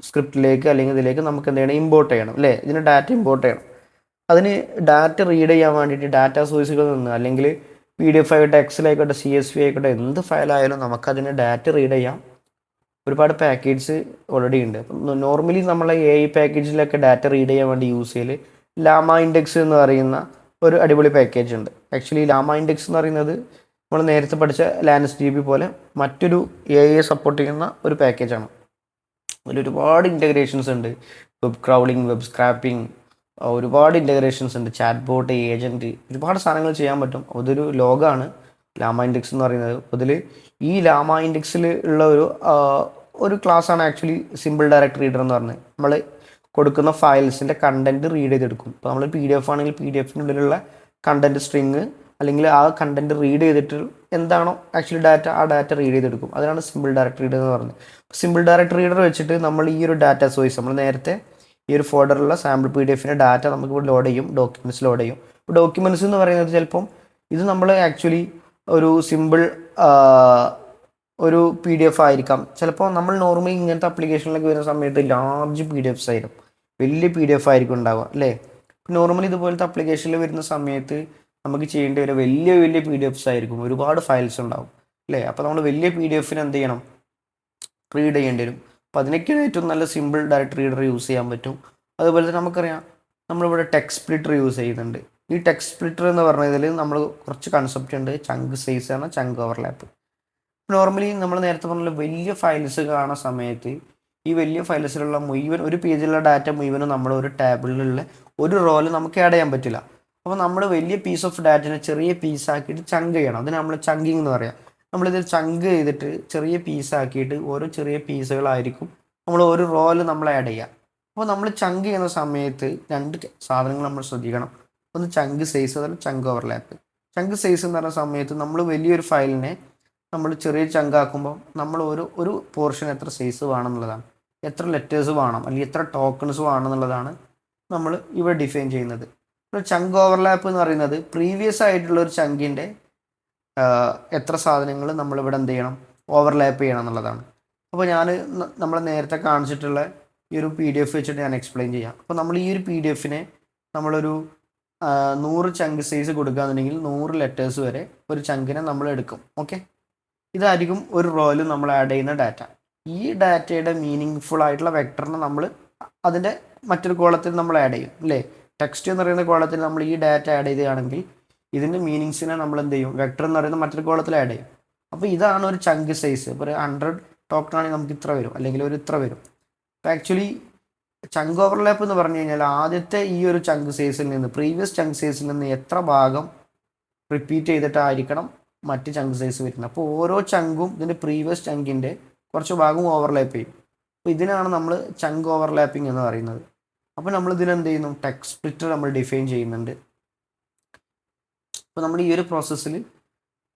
സ്ക്രിപ്റ്റിലേക്ക് അല്ലെങ്കിൽ ഇതിലേക്ക് നമുക്ക് എന്ത് ചെയ്യണം, ഇമ്പോർട്ട് ചെയ്യണം അല്ലേ. ഇതിന് ഡാറ്റ ഇമ്പോർട്ട് ചെയ്യണം. അതിന് ഡാറ്റ റീഡ് ചെയ്യാൻ വേണ്ടിയിട്ട് ഡാറ്റ സോഴ്സുകളിൽ നിന്ന് അല്ലെങ്കിൽ PDF ആയിക്കോട്ടെ, Excel ആയിക്കോട്ടെ, CSV ആയിക്കോട്ടെ, എന്ത് ഫയലായാലും നമുക്കതിന് ഡാറ്റ റീഡ് ചെയ്യാം. ഒരുപാട് പാക്കേജ് ഓൾറെഡി ഉണ്ട്. നോർമലി നമ്മളെ AI പാക്കേജിലൊക്കെ ഡാറ്റ റീഡ് ചെയ്യാൻ വേണ്ടി യൂസ് ചെയ്യൽ ലാമ ഇൻഡെക്സ് എന്ന് പറയുന്ന ഒരു അടിപൊളി പാക്കേജ് ഉണ്ട്. ആക്ച്വലി ലാമ ഇൻഡെക്സ് എന്ന് പറയുന്നത് നമ്മൾ നേരത്തെ പഠിച്ച LANSDB പോലെ മറ്റൊരു AI സപ്പോർട്ട് ചെയ്യുന്ന ഒരു പാക്കേജാണ്. അതിൽ ഒരുപാട് ഇൻ്റഗ്രേഷൻസ് ഉണ്ട്. വെബ് ക്രൗളിങ്, വെബ് സ്ക്രാപ്പിംഗ്, ഒരുപാട് ഇൻ്റഗ്രേഷൻസ് ഉണ്ട്. ചാറ്റ് ബോട്ട്, ഏജൻറ്റ്, ഒരുപാട് സാധനങ്ങൾ ചെയ്യാൻ പറ്റും. അതൊരു ലോഗാണ് ലാമ ഇൻഡെക്സ് എന്ന് പറയുന്നത്. അതിൽ ഈ ലാമ ഇൻഡെക്സിൽ ഉള്ള ഒരു ക്ലാസ്സാണ് ആക്ച്വലി സിമ്പിൾ ഡയറക്റ്റ് റീഡർ എന്ന് പറഞ്ഞത്. നമ്മൾ കൊടുക്കുന്ന ഫയൽസിൻ്റെ കണ്ടൻറ്റ് റീഡ് ചെയ്തെടുക്കും. ഇപ്പോൾ നമ്മൾ PDF ആണെങ്കിൽ PDF-നുള്ളിലുള്ള കണ്ടൻറ്റ് സ്ട്രിങ് അല്ലെങ്കിൽ ആ കണ്ടൻറ്റ് റീഡ് ചെയ്തിട്ട് എന്താണോ ആക്ച്വലി ഡാറ്റ, ആ ഡാറ്റ റീഡ് ചെയ്തെടുക്കും. അതിനാണ് സിമ്പിൾ ഡയറക്റ്റ് റീഡർ എന്ന് പറയുന്നത്. സിമ്പിൾ ഡയറക്റ്റ് റീഡർ വെച്ചിട്ട് നമ്മൾ ഈ ഒരു ഡാറ്റ സോഴ്സ് നമ്മൾ നേരത്തെ ഈ ഒരു ഫോൾഡറിലുള്ള സാമ്പിൾ PDF-ൻ്റെ ഡാറ്റ നമുക്ക് ഇവിടെ ലോഡ് ചെയ്യും, ഡോക്യുമെൻറ്റ്സ് ലോഡ് ചെയ്യും. ഇപ്പോൾ ഡോക്യുമെൻറ്റ്സ് എന്ന് പറയുന്നത് ചിലപ്പം ഇത് നമ്മൾ ആക്ച്വലി ഒരു സിമ്പിൾ ഒരു PDF ആയിരിക്കാം. ചിലപ്പോൾ നമ്മൾ നോർമലി ഇങ്ങനത്തെ ആപ്ലിക്കേഷനിലൊക്കെ വരുന്ന സമയത്ത് ലാർജ് PDFs ആയിരിക്കും, വലിയ PDF ആയിരിക്കും ഉണ്ടാവുക അല്ലേ. നോർമലി ഇതുപോലത്തെ ആപ്ലിക്കേഷനിൽ വരുന്ന സമയത്ത് നമുക്ക് ചെയ്യേണ്ടി വരും വലിയ PDFs ആയിരിക്കും, ഒരുപാട് ഫയൽസ് ഉണ്ടാവും അല്ലേ. അപ്പോൾ നമ്മൾ വലിയ PDF-ന് എന്ത് ചെയ്യണം, റീഡ് ചെയ്യേണ്ടി വരും. അപ്പോൾ അതിനൊക്കെയാണ് ഏറ്റവും നല്ല സിമ്പിൾ ഡയറക്റ്റ് റീഡർ യൂസ് ചെയ്യാൻ പറ്റും. അതുപോലെ തന്നെ നമുക്കറിയാം നമ്മളിവിടെ ടെക്സ്റ്റ് സ്പ്ലിറ്റർ യൂസ് ചെയ്യുന്നുണ്ട്. ഈ ടെക്സ്റ്റ് സ്പ്ലിറ്റർ എന്ന് പറഞ്ഞതിൽ നമ്മൾ കുറച്ച് കൺസെപ്റ്റ് ഉണ്ട്. ചങ്ക് സൈസ് ആണ്, ചങ്ക് ഓവർലാപ്പ്. നോർമലി നമ്മൾ നേരത്തെ പറഞ്ഞ വലിയ ഫയൽസ് കാണുന്ന സമയത്ത് ഈ വലിയ ഫയൽസിലുള്ള മുഴുവൻ ഒരു പേജിലുള്ള ഡാറ്റ മുഴുവനും നമ്മൾ ഒരു ടേബിളിലുള്ള ഒരു റോയിൽ നമുക്ക് ആഡ് ചെയ്യാൻ പറ്റില്ല. അപ്പോൾ നമ്മൾ വലിയ പീസ് ഓഫ് ഡാറ്റനെ ചെറിയ പീസാക്കിയിട്ട് ചങ്ക് ചെയ്യണം. അതിന് നമ്മൾ ചങ്കിങ് എന്ന് പറയാം. നമ്മളിതിൽ ചങ്ക് ചെയ്തിട്ട് ചെറിയ പീസാക്കിയിട്ട് ഓരോ ചെറിയ പീസുകളായിരിക്കും നമ്മൾ ഒരു റോയിൽ നമ്മൾ ആഡ് ചെയ്യുക. അപ്പോൾ നമ്മൾ ചങ്ക് ചെയ്യുന്ന സമയത്ത് 2 സാധനങ്ങൾ നമ്മൾ ശ്രദ്ധിക്കണം. ഒന്ന് ചങ്ക് സൈസ്, അതല്ല ചങ്ക് ഓവർലാപ്പ്. ചങ്ക് സൈസ് എന്ന് പറയുന്ന സമയത്ത് നമ്മൾ വലിയൊരു ഫയലിനെ നമ്മൾ ചെറിയ ചങ്കാക്കുമ്പോൾ നമ്മൾ ഒരു പോർഷൻ എത്ര സൈസ് വേണം എന്നുള്ളതാണ്, എത്ര ലെറ്റേഴ്സ് വേണം അല്ലെങ്കിൽ എത്ര ടോക്കൺസ് വേണം എന്നുള്ളതാണ് നമ്മൾ ഇവിടെ ഡിഫൈൻ ചെയ്യുന്നത്. ചങ്ക് ഓവർലാപ്പ് എന്ന് പറയുന്നത് പ്രീവിയസ് ആയിട്ടുള്ള ഒരു ചങ്കിൻ്റെ എത്ര സാധനങ്ങൾ നമ്മളിവിടെ എന്ത് ചെയ്യണം, ഓവർലാപ്പ് ചെയ്യണം എന്നുള്ളതാണ്. അപ്പോൾ ഞാൻ നമ്മൾ നേരത്തെ കാണിച്ചിട്ടുള്ള ഈ ഒരു PDF വെച്ചിട്ട് ഞാൻ എക്സ്പ്ലെയിൻ ചെയ്യാം. അപ്പോൾ നമ്മൾ ഈ ഒരു PDF-നെ നമ്മളൊരു 100 ചങ്ക് സൈസ് കൊടുക്കുകയാണെന്നുണ്ടെങ്കിൽ 100 ലെറ്റേഴ്സ് വരെ ഒരു ചങ്കിനെ നമ്മൾ എടുക്കും. ഓക്കെ, ഇതായിരിക്കും ഒരു റോയിൽ നമ്മൾ ആഡ് ചെയ്യുന്ന ഡാറ്റ. ഈ ഡാറ്റയുടെ മീനിങ് ഫുൾ ആയിട്ടുള്ള വെക്ടറിനെ നമ്മൾ അതിൻ്റെ മറ്റൊരു കോളത്തിൽ നമ്മൾ ആഡ് ചെയ്യും അല്ലേ. ടെക്സ്റ്റ് എന്ന് പറയുന്ന കോളത്തിൽ നമ്മൾ ഈ ഡാറ്റ ആഡ് ചെയ്യുകയാണെങ്കിൽ ഇതിൻ്റെ മീനിങ്സിനെ നമ്മൾ എന്ത് ചെയ്യും, വെക്ടർ എന്ന് പറയുന്ന മറ്റൊരു കോളത്തിൽ ആഡ് ചെയ്യും. അപ്പോൾ ഇതാണ് ഒരു ചങ്ക് സൈസ്. ഇപ്പോൾ 100 ടോക്കൺ ആണെങ്കിൽ നമുക്ക് ഇത്ര വരും അല്ലെങ്കിൽ ഒരു ഇത്ര വരും. അപ്പോൾ ആക്ച്വലി ചങ്ക് ഓവർലാപ്പ് എന്ന് പറഞ്ഞു കഴിഞ്ഞാൽ ആദ്യത്തെ ഈ ഒരു ചങ്ക് സൈസിൽ നിന്ന് പ്രീവിയസ് ചങ്ക് സൈസിൽ നിന്ന് എത്ര ഭാഗം റിപ്പീറ്റ് ചെയ്തിട്ടായിരിക്കണം മറ്റ് ചങ്ക് സൈസ് വരുന്നത്. അപ്പോൾ ഓരോ ചങ്കും ഇതിൻ്റെ പ്രീവിയസ് ചങ്കിൻ്റെ കുറച്ച് ഭാഗം ഓവർലാപ്പ് ചെയ്യും. അപ്പോൾ ഇതിനാണ് നമ്മൾ ചങ്ക് ഓവർലാപ്പിംഗ് എന്ന് പറയുന്നത്. അപ്പോൾ നമ്മൾ ഇതിനെന്ത് ചെയ്യുന്നു, ടെക്സ്റ്റ് സ്പ്ലിറ്റർ നമ്മൾ ഡിഫൈൻ ചെയ്യുന്നുണ്ട്. അപ്പോൾ നമ്മൾ ഈ ഒരു പ്രോസസ്സിൽ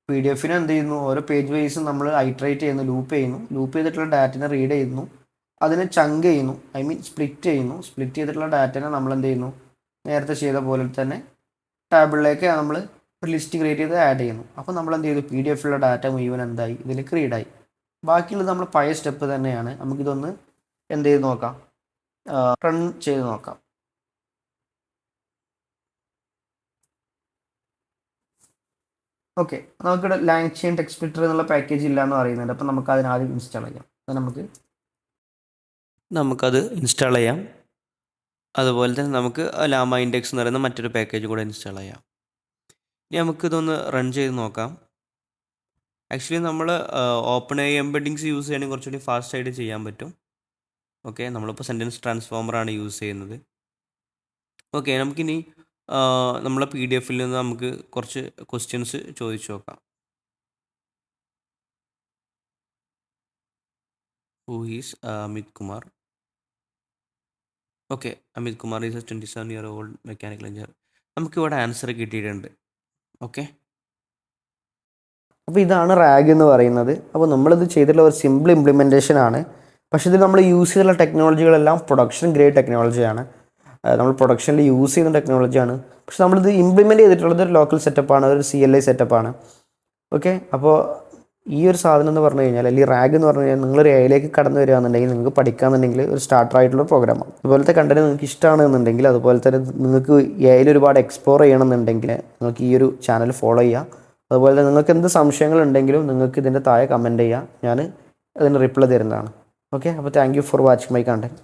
PDF-നെ എന്ത് ചെയ്യുന്നു, ഓരോ പേജ് വൈസും നമ്മൾ ഐട്രേറ്റ് ചെയ്യുന്നു, ലൂപ്പ് ചെയ്തിട്ടുള്ള ഡാറ്റനെ റീഡ് ചെയ്യുന്നു. അതിനെ ചങ്ക് ചെയ്യുന്നു, ഐ മീൻ സ്പ്ലിറ്റ് ചെയ്യുന്നു. സ്പ്ലിറ്റ് ചെയ്തിട്ടുള്ള ഡാറ്റനെ നമ്മൾ എന്ത് ചെയ്യുന്നു, നേരത്തെ ചെയ്ത പോലെ തന്നെ ടാബിളിലേക്ക് നമ്മൾ ഒരു ലിസ്റ്റ് ക്രിയേറ്റ് ചെയ്ത് ആഡ് ചെയ്യുന്നു. അപ്പോൾ നമ്മൾ എന്ത് ചെയ്തു, PDF ഉള്ള ഡാറ്റ മുഴുവൻ എന്തായി, ഇതിൽ ക്രിയേറ്റ് ആയി. ബാക്കിയുള്ളത് നമ്മൾ പഴയ സ്റ്റെപ്പ് തന്നെയാണ്. നമുക്കിതൊന്ന് എന്ത് ചെയ്ത് നോക്കാം, റൺ ചെയ്ത് നോക്കാം. ഓക്കെ, നമുക്കിവിടെ ലാങ്ചെയിൻ ടെക്സ്റ്റ് സ്പ്ലിറ്റർ എന്നുള്ള പാക്കേജ് ഇല്ല എന്ന് പറയുന്നുണ്ട്. അപ്പോൾ നമുക്ക് അതിനാദ്യം ഇൻസ്റ്റാൾ ചെയ്യാം. അത് നമുക്കത് ഇൻസ്റ്റാൾ ചെയ്യാം. അതുപോലെ തന്നെ നമുക്ക് ലാമ ഇൻഡെക്സ് എന്ന് പറയുന്ന മറ്റൊരു പാക്കേജ് കൂടെ ഇൻസ്റ്റാൾ ചെയ്യാം. ഇനി നമുക്കിതൊന്ന് റൺ ചെയ്ത് നോക്കാം. ആക്ച്വലി നമ്മൾ ഓപ്പൺ AI എംബഡിങ്സ് യൂസ് ചെയ്യണമെങ്കിൽ കുറച്ചുകൂടി ഫാസ്റ്റായിട്ട് ചെയ്യാൻ പറ്റും. ഓക്കെ, നമ്മളിപ്പോൾ സെൻറ്റൻസ് ട്രാൻസ്ഫോമറാണ് യൂസ് ചെയ്യുന്നത്. ഓക്കെ, നമുക്കിനി നമ്മളെ PDF നിന്ന് നമുക്ക് കുറച്ച് ക്വസ്റ്റ്യൻസ് ചോദിച്ചു നോക്കാം. Who is Amit Kumar? Okay, Amit Kumar is A 27-year-old mechanical engineer. നമുക്കിവിടെ ആൻസർ കിട്ടിയിട്ടുണ്ട്. ഓക്കെ, അപ്പോൾ ഇതാണ് റാഗ് എന്ന് പറയുന്നത്. അപ്പോൾ നമ്മളിത് ചെയ്തിട്ടുള്ള ഒരു സിമ്പിൾ ഇംപ്ലിമെൻറ്റേഷൻ ആണ്. പക്ഷേ ഇതിൽ നമ്മൾ യൂസ് ചെയ്തിട്ടുള്ള ടെക്നോളജികളെല്ലാം പ്രൊഡക്ഷൻ ഗ്രേഡ് ടെക്നോളജിയാണ്. നമ്മൾ പ്രൊഡക്ഷനിൽ യൂസ് ചെയ്യുന്ന ടെക്നോളജിയാണ്. പക്ഷെ നമ്മളിത് ഇംപ്ലിമെൻറ്റ് ചെയ്തിട്ടുള്ളത് ഒരു ലോക്കൽ സെറ്റപ്പാണ്, ഒരു CLI സെറ്റപ്പാണ്. ഓക്കെ, അപ്പോൾ ഈ ഒരു സാധനം എന്ന് പറഞ്ഞു കഴിഞ്ഞാൽ, അല്ലെങ്കിൽ റാഗ് എന്ന് പറഞ്ഞു കഴിഞ്ഞാൽ, നിങ്ങളൊരു AI കടന്നു വരികയാണെന്നുണ്ടെങ്കിൽ നിങ്ങൾക്ക് പഠിക്കാമെന്നുണ്ടെങ്കിൽ ഒരു സ്റ്റാർട്ടർ ആയിട്ടുള്ള പ്രോഗ്രാമാണ്. അതുപോലത്തെ കണ്ടന്റ് നിങ്ങൾക്ക് ഇഷ്ടമാണെന്നുണ്ടെങ്കിൽ, അതുപോലെ തന്നെ നിങ്ങൾക്ക് AI ഒരുപാട് എക്സ്പ്ലോർ ചെയ്യണമെന്നുണ്ടെങ്കിൽ നിങ്ങൾക്ക് ഈ ഒരു ചാനൽ ഫോളോ ചെയ്യുക. അതുപോലെ തന്നെ നിങ്ങൾക്ക് എന്ത് സംശയങ്ങളുണ്ടെങ്കിലും നിങ്ങൾക്ക് ഇതിൻ്റെ താഴെ കമൻറ്റ് ചെയ്യുക, ഞാൻ അതിന് റിപ്ലൈ തരുന്നതാണ്. ഓക്കെ, അപ്പോൾ thank you for watching my content.